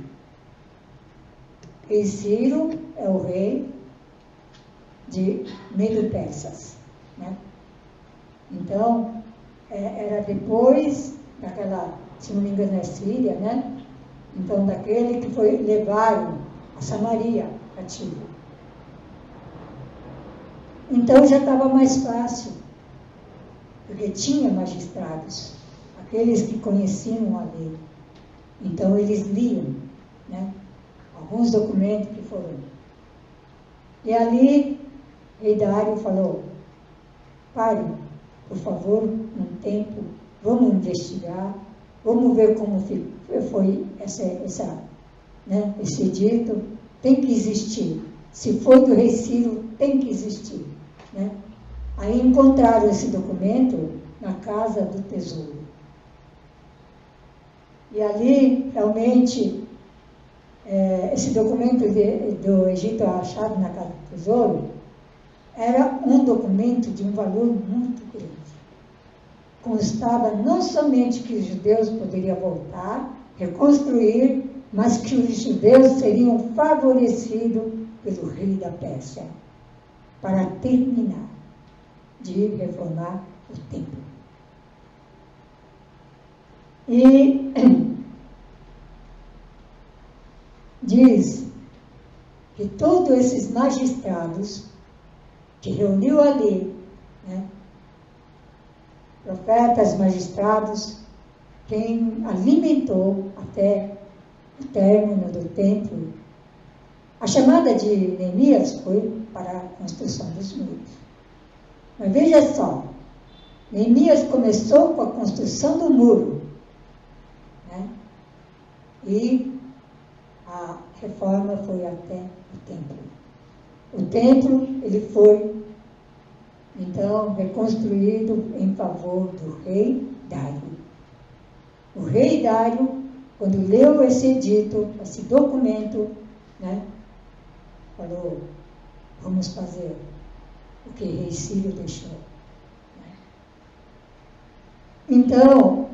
Rei Ciro é o rei de Medo-Persas, né? Então, era depois daquela, se não me engano é Síria, né? Então, daquele que levaram a Samaria cativo. Então, já estava mais fácil, porque tinha magistrados, aqueles que conheciam a lei. Então, eles liam, né, alguns documentos que foram. E ali, rei Dário falou, pare, por favor, um tempo, vamos investigar, vamos ver como foi esse edito, tem que existir. Se foi do rei Ciro, tem que existir. Né? Aí encontraram esse documento na Casa do Tesouro. E ali, realmente, esse documento do Egito achado na Casa do Tesouro era um documento de um valor muito grande. Constava não somente que os judeus poderiam voltar, reconstruir, mas que os judeus seriam favorecidos pelo rei da Pérsia para terminar de reformar o templo. E diz que todos esses magistrados que reuniu ali, né, profetas, magistrados, quem alimentou até o término do templo. A chamada de Neemias foi para a construção dos muros. Mas veja só, Neemias começou com a construção do muro, né? E a reforma foi até o templo. O templo, ele foi, então, reconstruído em favor do rei Dário. O rei Dário, quando leu esse edito, esse documento, né, falou, vamos fazer o que rei Ciro deixou. Então,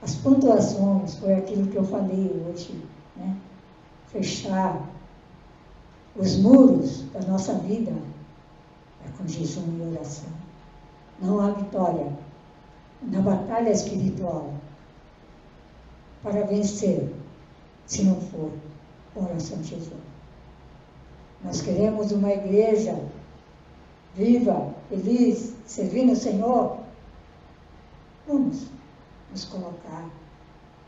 as pontuações foi aquilo que eu falei hoje, né? Fechar os muros da nossa vida é com jejum e oração. Não há vitória na batalha espiritual para vencer se não for oração e jejum. Nós queremos uma igreja viva, feliz, servindo o Senhor. Vamos nos colocar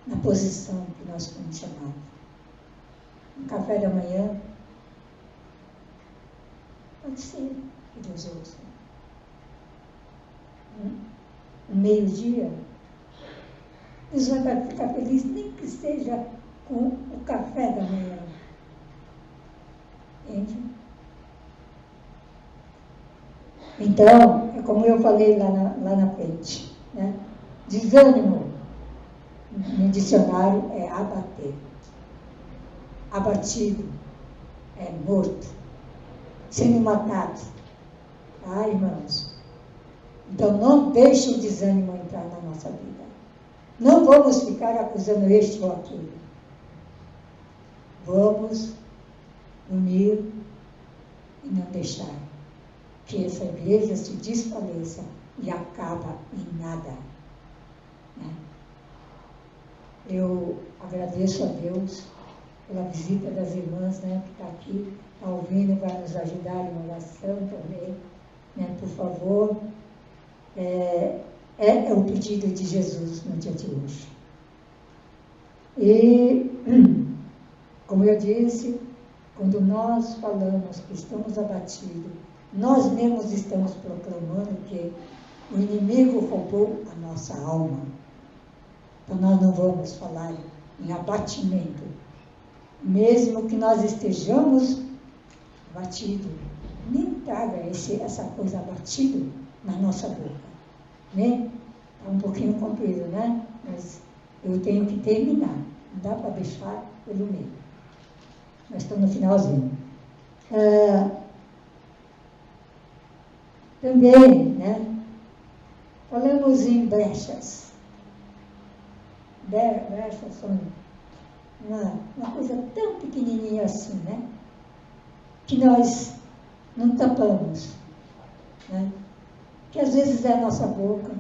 na posição que nós fomos chamados. Um café da manhã, pode ser que Deus ouça. Um meio-dia, Deus vai ficar feliz, nem que seja com o café da manhã. Entende? Então, é como eu falei lá na frente, né? Desânimo, no dicionário, é abater. Abatido, é morto, sendo matado. Ah, irmãos, então não deixe o desânimo entrar na nossa vida. Não vamos ficar acusando este ou aquele. Vamos unir e não deixar que essa igreja se desfaleça e acaba em nada. Né? Eu agradeço a Deus pela visita das irmãs, né, que está aqui, está ouvindo, vai nos ajudar em oração também. Né, por favor, é o pedido de Jesus no dia de hoje. E, como eu disse, quando nós falamos que estamos abatidos, nós mesmos estamos proclamando que o inimigo roubou a nossa alma. Então nós não vamos falar em abatimento. Mesmo que nós estejamos abatidos, nem traga essa coisa abatida na nossa boca. Né? Está um pouquinho comprido, né? Mas eu tenho que terminar. Não dá para deixar pelo meio. Nós estamos no finalzinho. Também, né? Falamos em brechas. Brechas são uma coisa tão pequenininha assim, né? Que nós não tampamos, né? Que às vezes é a nossa boca,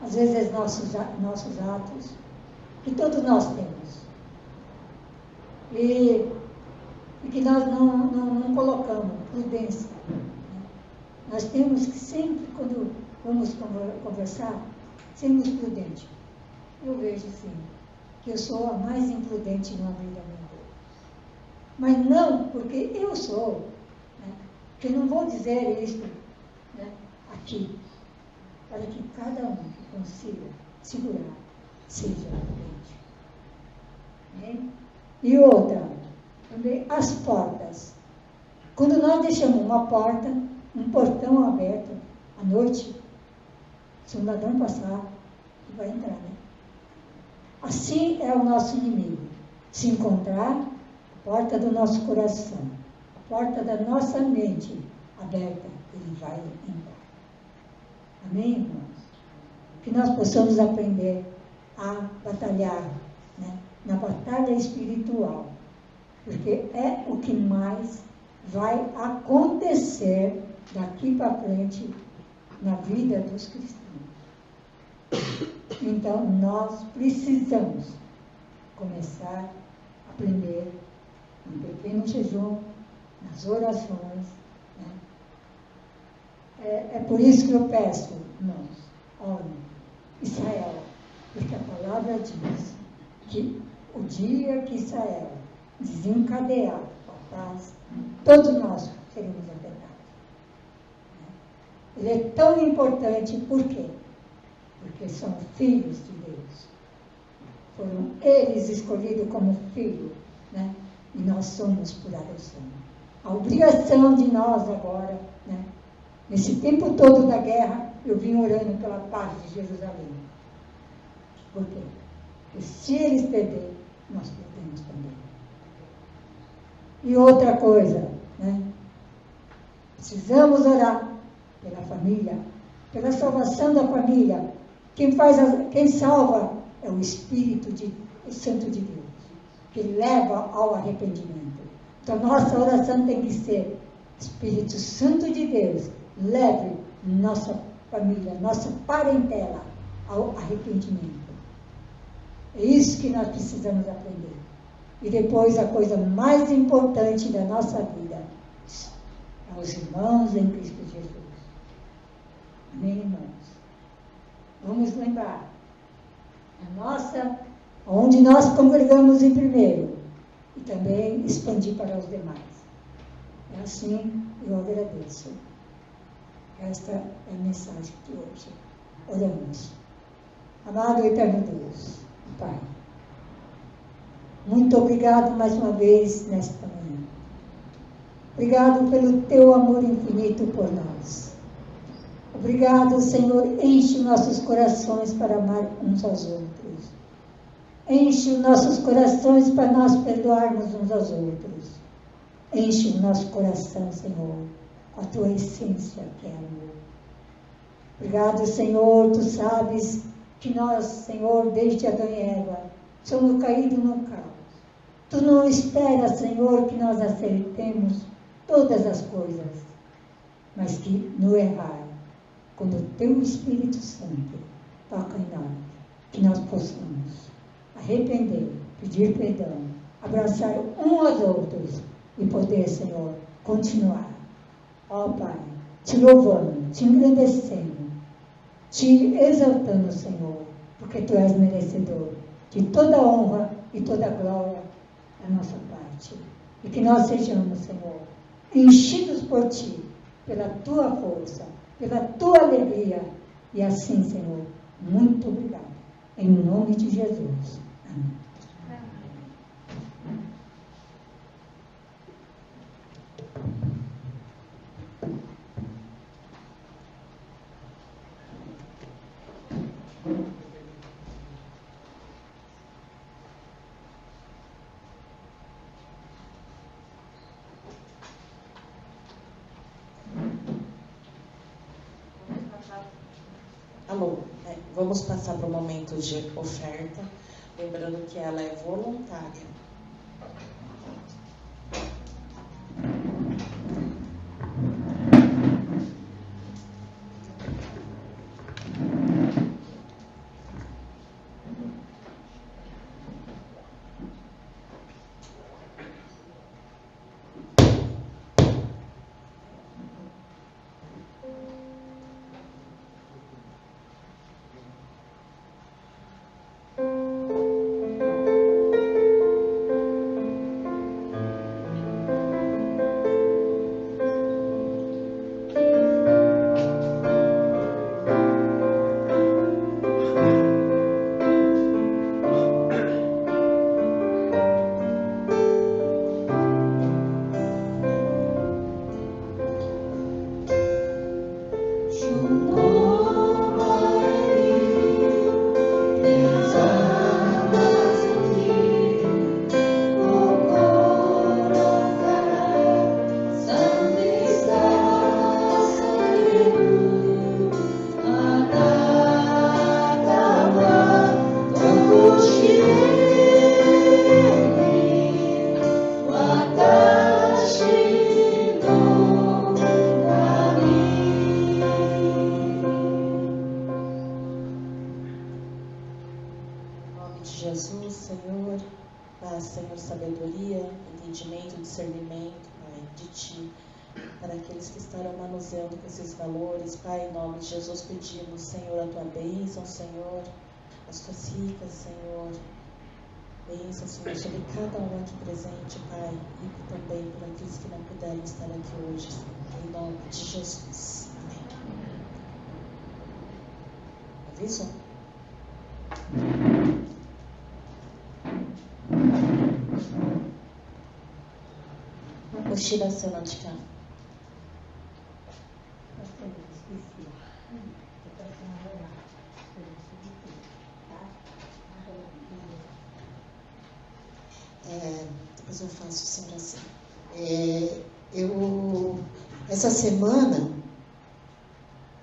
às vezes é nossos atos, que todos nós temos. E que nós não colocamos prudência. Né? Nós temos que sempre, quando vamos conversar, sermos prudentes. Eu vejo sim, que eu sou a mais imprudente no meio da minha vida. Mas não porque eu sou, né? Que eu não vou dizer isso, né, aqui, para que cada um que consiga segurar seja prudente. Né? E outra, também as portas. Quando nós deixamos uma porta, um portão aberto à noite, se um ladrão passar, ele vai entrar, né? Assim é o nosso inimigo. Se encontrar a porta do nosso coração, a porta da nossa mente aberta, ele vai entrar. Amém, irmãos? Que nós possamos aprender a batalhar, né, na batalha espiritual, porque é o que mais vai acontecer daqui para frente na vida dos cristãos. Então, nós precisamos começar a aprender um pequeno jejum, nas orações. Né? É por isso que eu peço, irmãos, olhem, Israel, porque a palavra diz que o dia que Israel desencadear a paz, todos nós seremos afetados. Ele é tão importante, por quê? Porque são filhos de Deus. Foram eles escolhidos como filho, né? E nós somos por adoção. A obrigação de nós agora, né? Nesse tempo todo da guerra, eu vim orando pela paz de Jerusalém. Por quê? Porque se eles perderem, nós perdemos também. E outra coisa, né? Precisamos orar pela família, pela salvação da família. Quem salva é o Espírito Santo de Deus, que leva ao arrependimento. Então, nossa oração tem que ser: Espírito Santo de Deus, leve nossa família, nossa parentela ao arrependimento. É isso que nós precisamos aprender. E depois, a coisa mais importante da nossa vida é os irmãos em Cristo Jesus. Amém, irmãos? Vamos lembrar, onde nós congregamos em primeiro, e também expandir para os demais. É assim, eu agradeço. Esta é a mensagem de hoje. Oramos. Amado e eterno Deus, Pai, muito obrigado mais uma vez nesta manhã. Obrigado pelo teu amor infinito por nós. Obrigado, Senhor, enche nossos corações para amar uns aos outros. Enche os nossos corações para nós perdoarmos uns aos outros. Enche o nosso coração, Senhor, com a tua essência, que é amor. Obrigado, Senhor, tu sabes que nós, Senhor, desde Adão e Eva, somos caídos no caos. Tu não esperas, Senhor, que nós aceitemos todas as coisas, mas que no errar, quando o teu Espírito Santo toca em nós, que nós possamos arrepender, pedir perdão, abraçar uns aos outros e poder, Senhor, continuar. Ó Pai, te louvando, te engrandecendo, te exaltando, Senhor, porque tu és merecedor de toda honra e toda glória da nossa parte. E que nós sejamos, Senhor, enchidos por ti, pela tua força, pela tua alegria. E assim, Senhor, muito obrigado. Em nome de Jesus. Amém. Alô, vamos passar para o momento de oferta, lembrando que ela é voluntária. de Jesus, Senhor, dá, Senhor, sabedoria, entendimento, discernimento, Pai, de Ti, para aqueles que estarão manuseando com esses valores. Pai, em nome de Jesus, pedimos, Senhor, a Tua bênção, Senhor, as Tuas ricas, Senhor, bênção, Senhor, sobre cada um aqui presente, Pai, e também por aqueles que não puderam estar aqui hoje, Senhor, em nome de Jesus. Amém. Aviso? Oshiração de cá. Depois eu faço sempre assim. Essa semana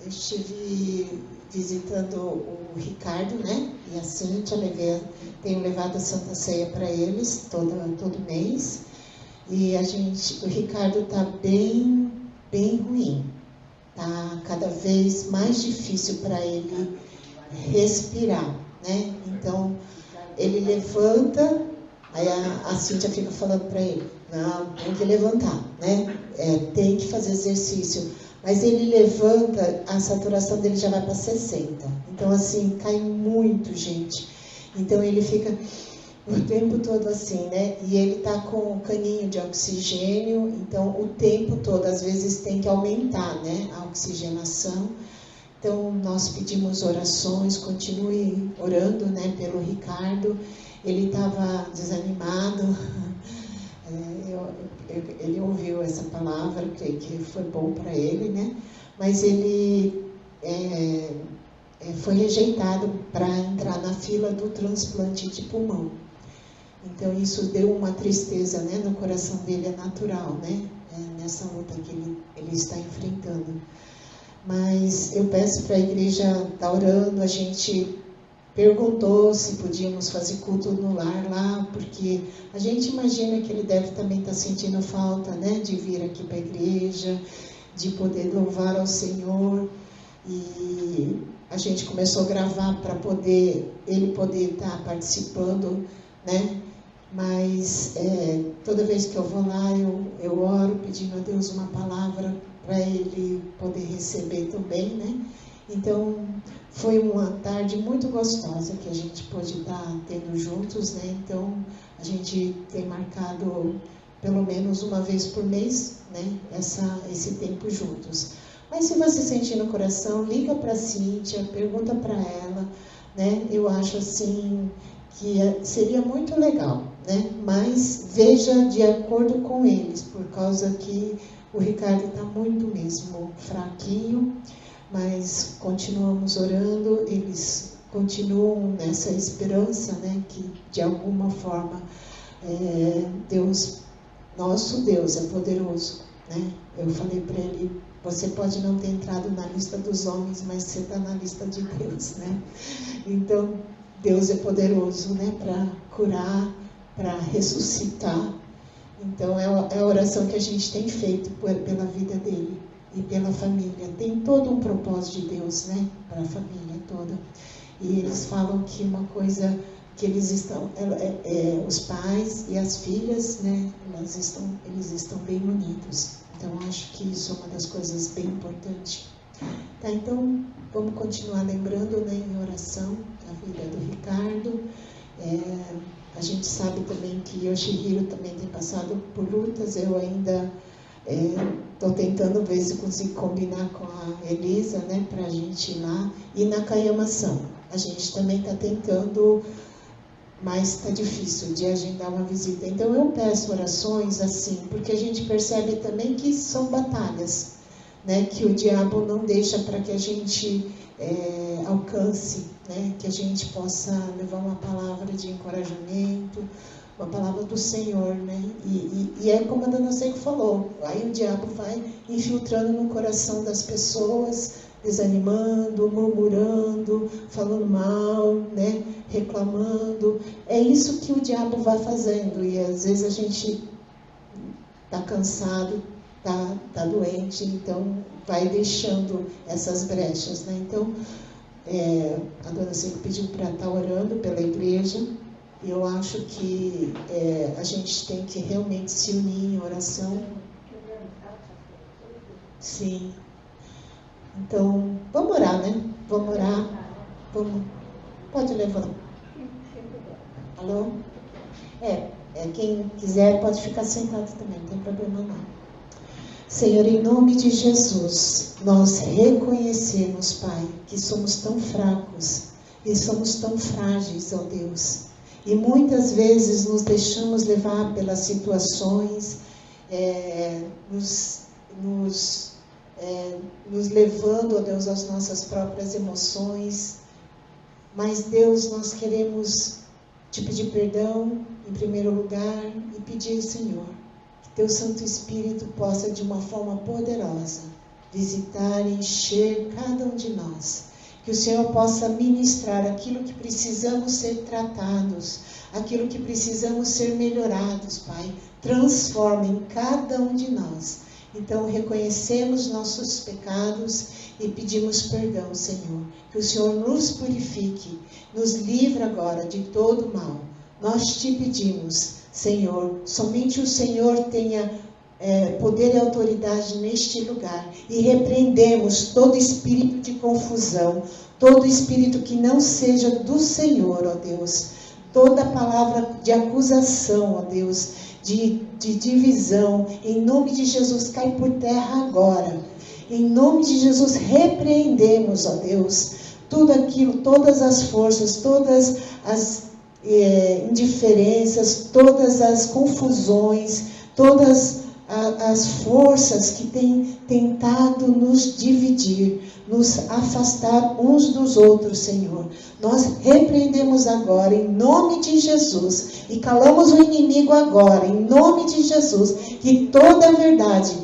eu estive visitando o Ricardo, né? E a Cíntia, tenho levado a Santa Ceia para eles todo mês. E o Ricardo está bem ruim. Está cada vez mais difícil para ele respirar, né? Então, ele levanta, aí a Cíntia fica falando para ele, não, tem que levantar, né? Tem que fazer exercício. Mas ele levanta, a saturação dele já vai para 60. Então, assim, cai muito, gente. Então, ele fica o tempo todo assim, né? E ele tá com um caninho de oxigênio, então o tempo todo, às vezes tem que aumentar, né? A oxigenação. Então, nós pedimos orações, continue orando, né? Pelo Ricardo. Ele estava desanimado. Ele ouviu essa palavra, que foi bom para ele, né? Mas ele foi rejeitado para entrar na fila do transplante de pulmão. Então, isso deu uma tristeza, né, no coração dele, é natural, né? Nessa luta que ele está enfrentando. Mas eu peço para a igreja estar orando. A gente perguntou se podíamos fazer culto no lar lá, porque a gente imagina que ele deve também estar sentindo falta, né, de vir aqui para a igreja, de poder louvar ao Senhor. E a gente começou a gravar para ele poder estar participando, né? Mas toda vez que eu vou lá, eu oro pedindo a Deus uma palavra para ele poder receber também, né? Então, foi uma tarde muito gostosa que a gente pôde estar tendo juntos, né? Então, a gente tem marcado pelo menos uma vez por mês, né? Esse tempo juntos. Mas se você sentir no coração, liga para a Cíntia, pergunta para ela, né? Eu acho assim que seria muito legal, né? Mas veja de acordo com eles, por causa que o Ricardo está muito mesmo fraquinho, mas continuamos orando, eles continuam nessa esperança, né? Que de alguma forma nosso Deus é poderoso, né? Eu falei para ele, você pode não ter entrado na lista dos homens, mas você está na lista de Deus, né? Então, Deus é poderoso, né, para curar, para ressuscitar. Então, é a oração que a gente tem feito pela vida dele e pela família. Tem todo um propósito de Deus, né, para a família toda. E eles falam que uma coisa que eles estão, os pais e as filhas, né, eles estão bem unidos. Então, acho que isso é uma das coisas bem importantes. Tá, então, vamos continuar lembrando, né, em oração a vida do Ricardo. A gente sabe também que Yoshihiro também tem passado por lutas. Eu ainda estou tentando ver se consigo combinar com a Elisa, né, para a gente ir lá. E na Kayama-san, a gente também está tentando, mas está difícil de agendar uma visita. Então, eu peço orações assim, porque a gente percebe também que são batalhas, né, que o diabo não deixa para que a gente alcance, né, que a gente possa levar uma palavra de encorajamento, uma palavra do Senhor, né, e é como a Dona Seiko falou, aí o diabo vai infiltrando no coração das pessoas, desanimando, murmurando, falando mal, né, reclamando. É isso que o diabo vai fazendo, e às vezes a gente está cansado, tá doente, então vai deixando essas brechas, né? Então, a Dona Seiko pediu para estar orando pela igreja. igreja. E eu acho que a gente tem que realmente se unir em oração. Sim. Então, vamos orar, né? Vamos orar. Vamos. Pode levantar. Alô? Quem quiser pode ficar sentado também, não tem problema não. Senhor, em nome de Jesus, nós reconhecemos, Pai, que somos tão fracos e somos tão frágeis, ó Deus. E muitas vezes nos deixamos levar pelas situações, nos levando, ó Deus, às nossas próprias emoções. Mas, Deus, nós queremos te pedir perdão, em primeiro lugar, e pedir, Senhor, que Teu Santo Espírito possa, de uma forma poderosa, visitar e encher cada um de nós. Que o Senhor possa ministrar aquilo que precisamos ser tratados, aquilo que precisamos ser melhorados, Pai. Transforma em cada um de nós. Então, reconhecemos nossos pecados e pedimos perdão, Senhor. Que o Senhor nos purifique, nos livre agora de todo mal. Nós te pedimos, Senhor, somente o Senhor tenha poder e autoridade neste lugar. E repreendemos todo espírito de confusão, todo espírito que não seja do Senhor, ó Deus. Toda palavra de acusação, ó Deus, de divisão, em nome de Jesus, cai por terra agora. Em nome de Jesus, repreendemos, ó Deus, tudo aquilo, todas as forças, todas as indiferenças, todas as confusões, todas as forças que têm tentado nos dividir, nos afastar uns dos outros, Senhor. Nós repreendemos agora, em nome de Jesus, e calamos o inimigo agora, em nome de Jesus, que toda a verdade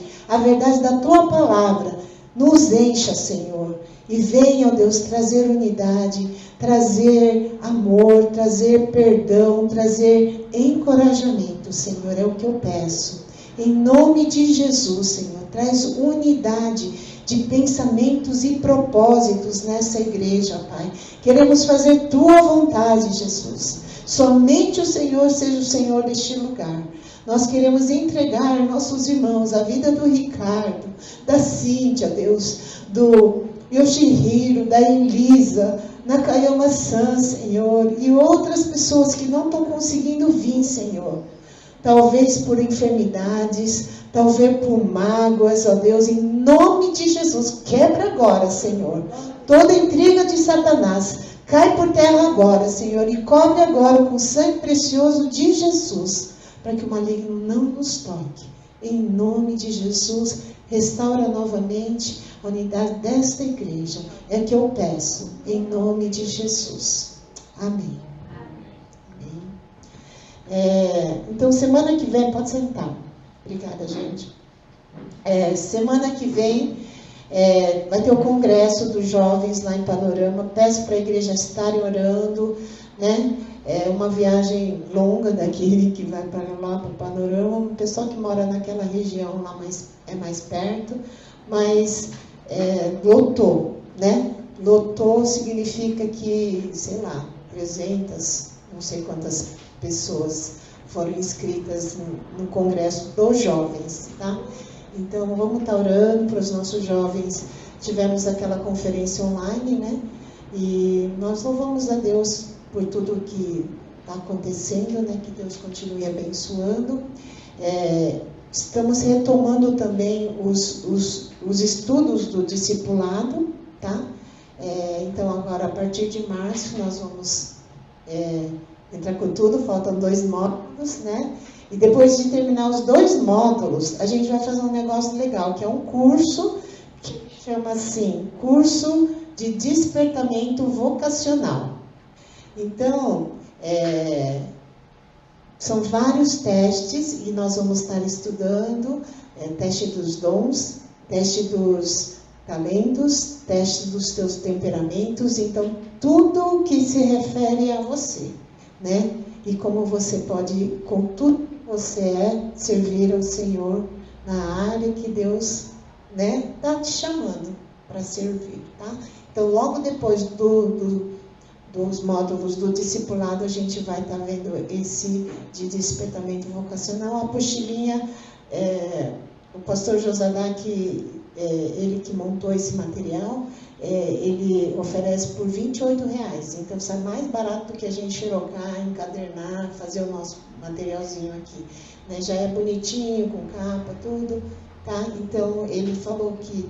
da Tua palavra, nos encha, Senhor, e venha, ó Deus, trazer unidade, trazer amor, trazer perdão, trazer encorajamento, Senhor, é o que eu peço. Em nome de Jesus, Senhor, traz unidade de pensamentos e propósitos nessa igreja, Pai. Queremos fazer Tua vontade, Jesus. Somente o Senhor seja o Senhor deste lugar. Nós queremos entregar nossos irmãos, a vida do Ricardo, da Cíntia, Deus, do Yoshihiro, da Elisa, Nakayama San, Senhor, e outras pessoas que não estão conseguindo vir, Senhor. Talvez por enfermidades, talvez por mágoas, ó Deus, em nome de Jesus, quebra agora, Senhor, toda intriga de Satanás, cai por terra agora, Senhor, e cobre agora com o sangue precioso de Jesus, para que o maligno não nos toque. Em nome de Jesus, restaura novamente a unidade desta igreja, é que eu peço, em nome de Jesus. Amém. Então, semana que vem, pode sentar. Obrigada, gente. Semana que vem vai ter o congresso dos jovens lá em Panorama. Peço para a igreja estarem orando, né? É uma viagem longa daqui, que vai para lá, para o Panorama. O pessoal que mora naquela região lá é mais perto, mas lotou, né? Lotou significa que, sei lá, 300, não sei quantas pessoas foram inscritas no Congresso dos Jovens, tá? Então, vamos estar orando para os nossos jovens. Tivemos aquela conferência online, né? E nós louvamos a Deus por tudo que está acontecendo, né? Que Deus continue abençoando. Estamos retomando também os estudos do discipulado, tá? Então, agora, a partir de março, nós vamos entrar com tudo, faltam 2 módulos, né? E depois de terminar os 2 módulos, a gente vai fazer um negócio legal, que é um curso que chama assim, curso de despertamento vocacional. Então, são vários testes e nós vamos estar estudando, teste dos dons, teste dos talentos, teste dos teus temperamentos, então tudo que se refere a você, né? E como você pode, com tudo que você servir ao Senhor na área que Deus, né, está te chamando para servir, tá? Então, logo depois dos módulos do discipulado, a gente vai estar vendo esse de despertamento vocacional. A apostilinha, o pastor Josadá, ele que montou esse material, ele oferece por R$28. Então, sai mais barato do que a gente xerocar, encadernar, fazer o nosso materialzinho aqui. Né? Já é bonitinho, com capa, tudo. Tá? Então, ele falou que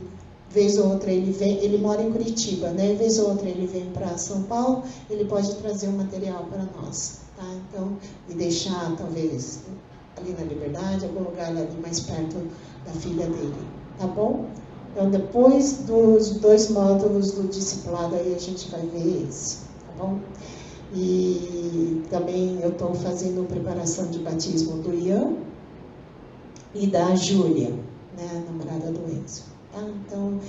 vez ou outra ele mora em Curitiba, né? Vez ou outra ele vem para São Paulo, ele pode trazer o material para nós, tá? Então, e deixar talvez ali na Liberdade, algum lugar ali mais perto da filha dele, tá bom? Então, depois dos 2 módulos do discipulado, aí a gente vai ver esse, tá bom? E também eu estou fazendo preparação de batismo do Ian e da Júlia, né? A namorada do Enzo. Tá? Então,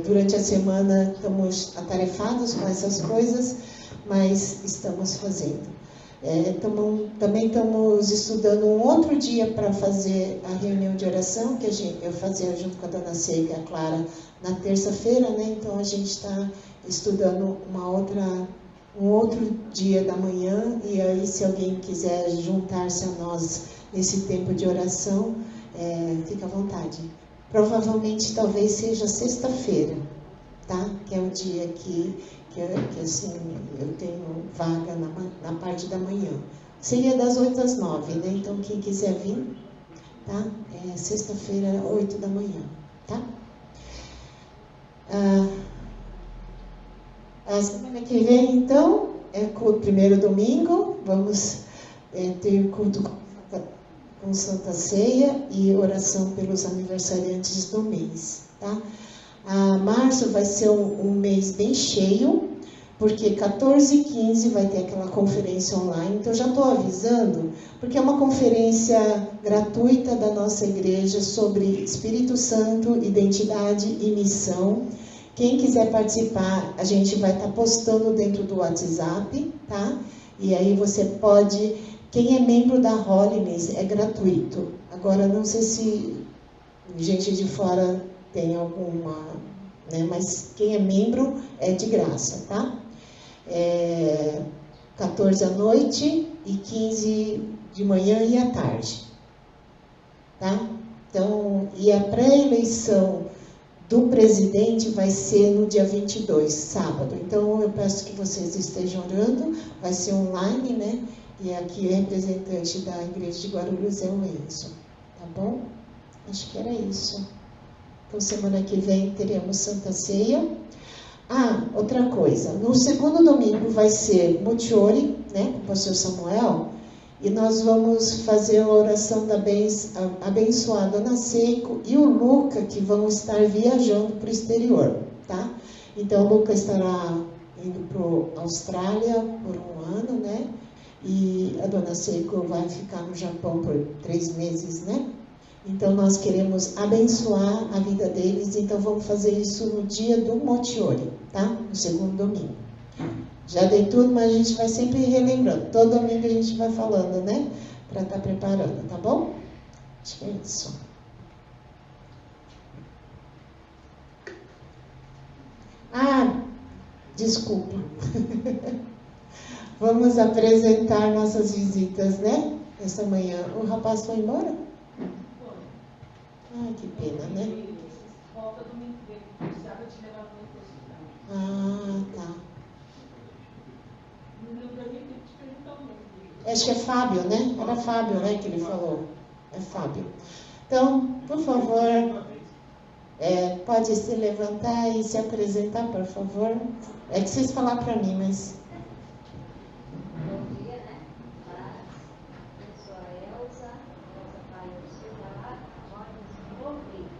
durante a semana estamos atarefados com essas coisas, mas estamos fazendo. Também estamos estudando um outro dia para fazer a reunião de oração, que eu fazia junto com a dona Seiga e a Clara na terça-feira, né? Então a gente está estudando um outro dia da manhã, e aí se alguém quiser juntar-se a nós nesse tempo de oração, fica à vontade. Provavelmente, talvez seja sexta-feira, tá? Que é o dia que assim, eu tenho vaga na parte da manhã. Seria das 8 às 9, né? Então, quem quiser vir, tá? Sexta-feira, 8 da manhã, tá? A semana que vem, então, o primeiro domingo, vamos ter culto com Santa Ceia e oração pelos aniversariantes do mês, tá? Março vai ser um mês bem cheio, porque 14 e 15 vai ter aquela conferência online, então já estou avisando, porque é uma conferência gratuita da nossa igreja sobre Espírito Santo, identidade e missão. Quem quiser participar, a gente vai estar postando dentro do WhatsApp, tá? E aí você pode... Quem é membro da Holiness é gratuito. Agora, não sei se gente de fora tem alguma, né? Mas quem é membro é de graça, tá? 14 à noite e 15 de manhã e à tarde, tá? Então, e a pré-eleição do presidente vai ser no dia 22, sábado. Então, eu peço que vocês estejam orando, vai ser online, né? E aqui o representante da igreja de Guarulhos é o Enzo, tá bom? Acho que era isso. Então, semana que vem teremos Santa Ceia. Outra coisa, no segundo domingo vai ser Motiori, né, com o pastor Samuel, e nós vamos fazer a oração da abençoar a Dona Seco e o Luca, que vão estar viajando para o exterior, tá? Então, o Luca estará indo para a Austrália por 1 ano, né? E a Dona Seiko vai ficar no Japão por 3 meses, né? Então, nós queremos abençoar a vida deles, então vamos fazer isso no dia do Motiori, tá? No segundo domingo. Já dei tudo, mas a gente vai sempre relembrando. Todo domingo a gente vai falando, né? Para estar preparando, tá bom? Acho que é isso. Desculpa. Vamos apresentar nossas visitas, né? Essa manhã. O rapaz foi embora? Ai, que pena, né? Volta domingo que vem, precisava te levar no hospital. Tá. Não deu nem tempo de perguntar o nome. Acho que é Fábio, né? Era Fábio, né, que ele falou. É Fábio. Então, por favor, pode se levantar e se apresentar, por favor. É que vocês falaram para mim, mas... Bom dia, né? Eu sou a Elza Paiocelar, moro em Rio,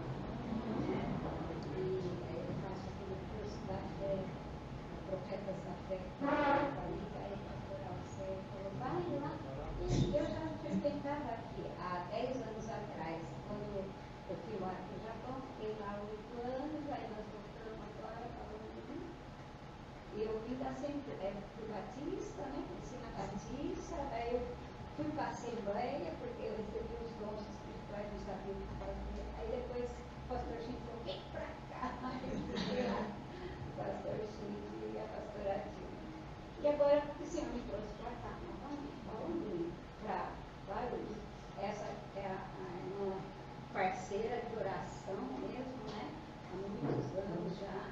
né? E eu faço aquele curso da fé, Profetas da Fé, aí a pastoral você falou, vai lá. E eu já frequentava aqui há 10 anos atrás, quando eu fui lá no Japão, fiquei lá 8 anos, aí nós voltamos agora falando de mim. E eu vim da fui batista, né? Ensina batista, aí eu fui para a Assembleia, porque eu recebi os dons espirituais, não sabia o que fazer. Aí depois o pastor Chico falou, vem para cá. Aí eu fiquei lá, o pastor Chico e a pastora Dilma. E agora o Senhor me trouxe para cá novamente, falando para Guarulhos. Essa é uma parceira de oração mesmo, né? Há muitos anos já.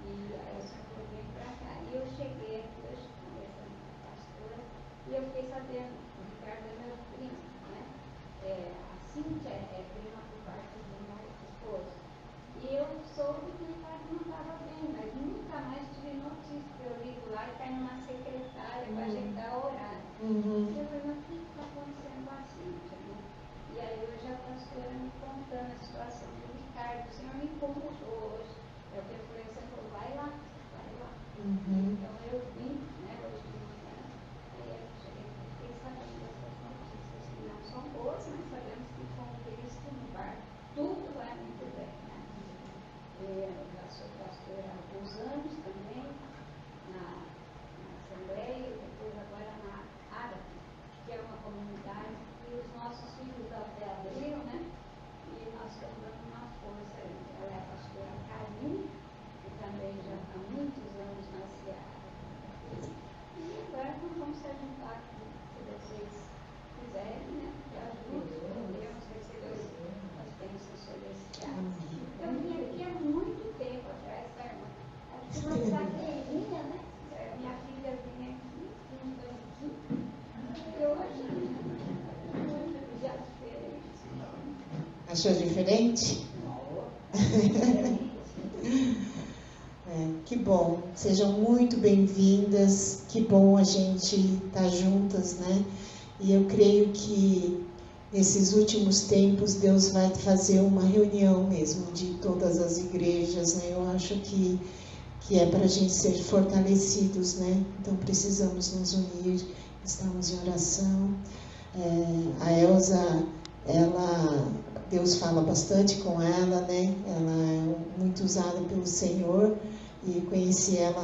E aí o Senhor foi vir para cá. E eu cheguei aqui hoje conversando com a pastora e eu fiquei sabendo, o Ricardo é meu primo, né? A Cíntia é prima por parte do meu esposo. E eu soube que o Ricardo não estava bem, mas nunca mais tive notícia. Eu ligo lá e cai numa secretária para ajeitar o horário. E eu falei, mas o que está acontecendo com a Cíntia? Né? E aí hoje a pastora me contando a situação do Ricardo. O Senhor me incomodou hoje. Eu falei, você falou, vai lá, vai lá. Então eu vim, né, hoje de manhã, aí eu cheguei e fiquei sabendo dessas notícias que não são boas, mas sabemos que com Cristo no bar tudo vai muito bem, né? Eu já sou pastora há alguns anos também, na Assembleia, e depois agora na Árabe, que é uma comunidade que os nossos filhos até abriram, né? E nós estamos dando uma força aí. Ela é a pastora Karine, que também já há muitos anos na Seara. E agora nós vamos se juntar aqui, se vocês quiserem, né? Que ajude, podemos receber as bênçãos celestiais. Eu vim aqui há muito tempo atrás, tá, irmã? Acho que uma saqueirinha, né? Minha filha vinha aqui, um banquinho, e hoje muito já diferente. Achou diferente? Que bom, sejam muito bem-vindas, que bom a gente estar juntas, né? E eu creio que nesses últimos tempos Deus vai fazer uma reunião mesmo de todas as igrejas, né? Eu acho que é para a gente ser fortalecidos, né? Então precisamos nos unir, estamos em oração. A Elza, Deus fala bastante com ela, né? Ela é muito usada pelo Senhor e conheci ela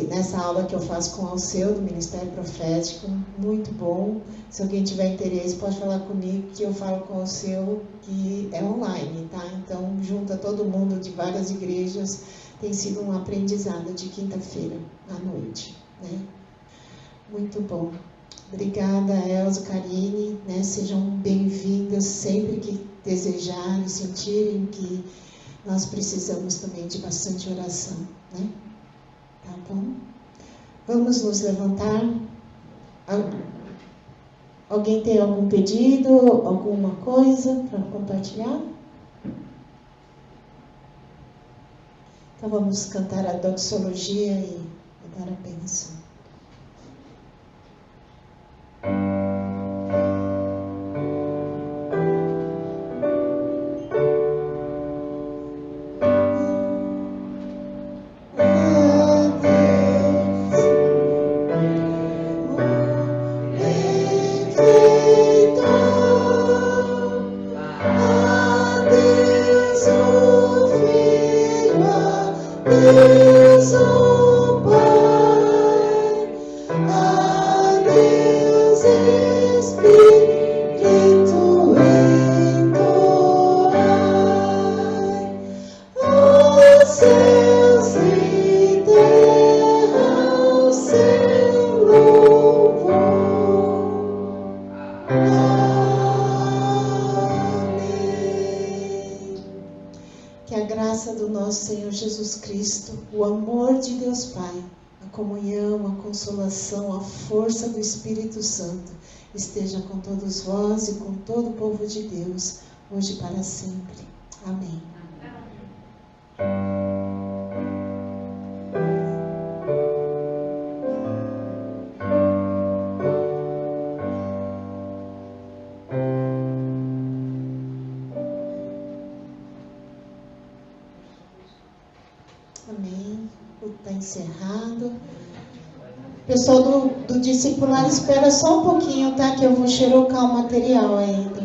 nessa aula que eu faço com o Alceu, do Ministério Profético, muito bom. Se alguém tiver interesse, pode falar comigo, que eu falo com o Alceu, que é online, tá? Então, junta todo mundo de várias igrejas, tem sido um aprendizado de quinta-feira à noite, né? Muito bom. Obrigada, Elza, Karine, né? Sejam bem-vindas sempre que desejarem, sentirem que nós precisamos também de bastante oração, né? Tá bom? Vamos nos levantar. Alguém tem algum pedido, alguma coisa para compartilhar? Então vamos cantar a doxologia e dar a bênção. O amor de Deus Pai, a comunhão, a consolação, a força do Espírito Santo esteja com todos vós e com todo o povo de Deus, hoje e para sempre. Amém. Encerrado. Pessoal do discipular, espera só um pouquinho, tá? Que eu vou xerocar o material ainda.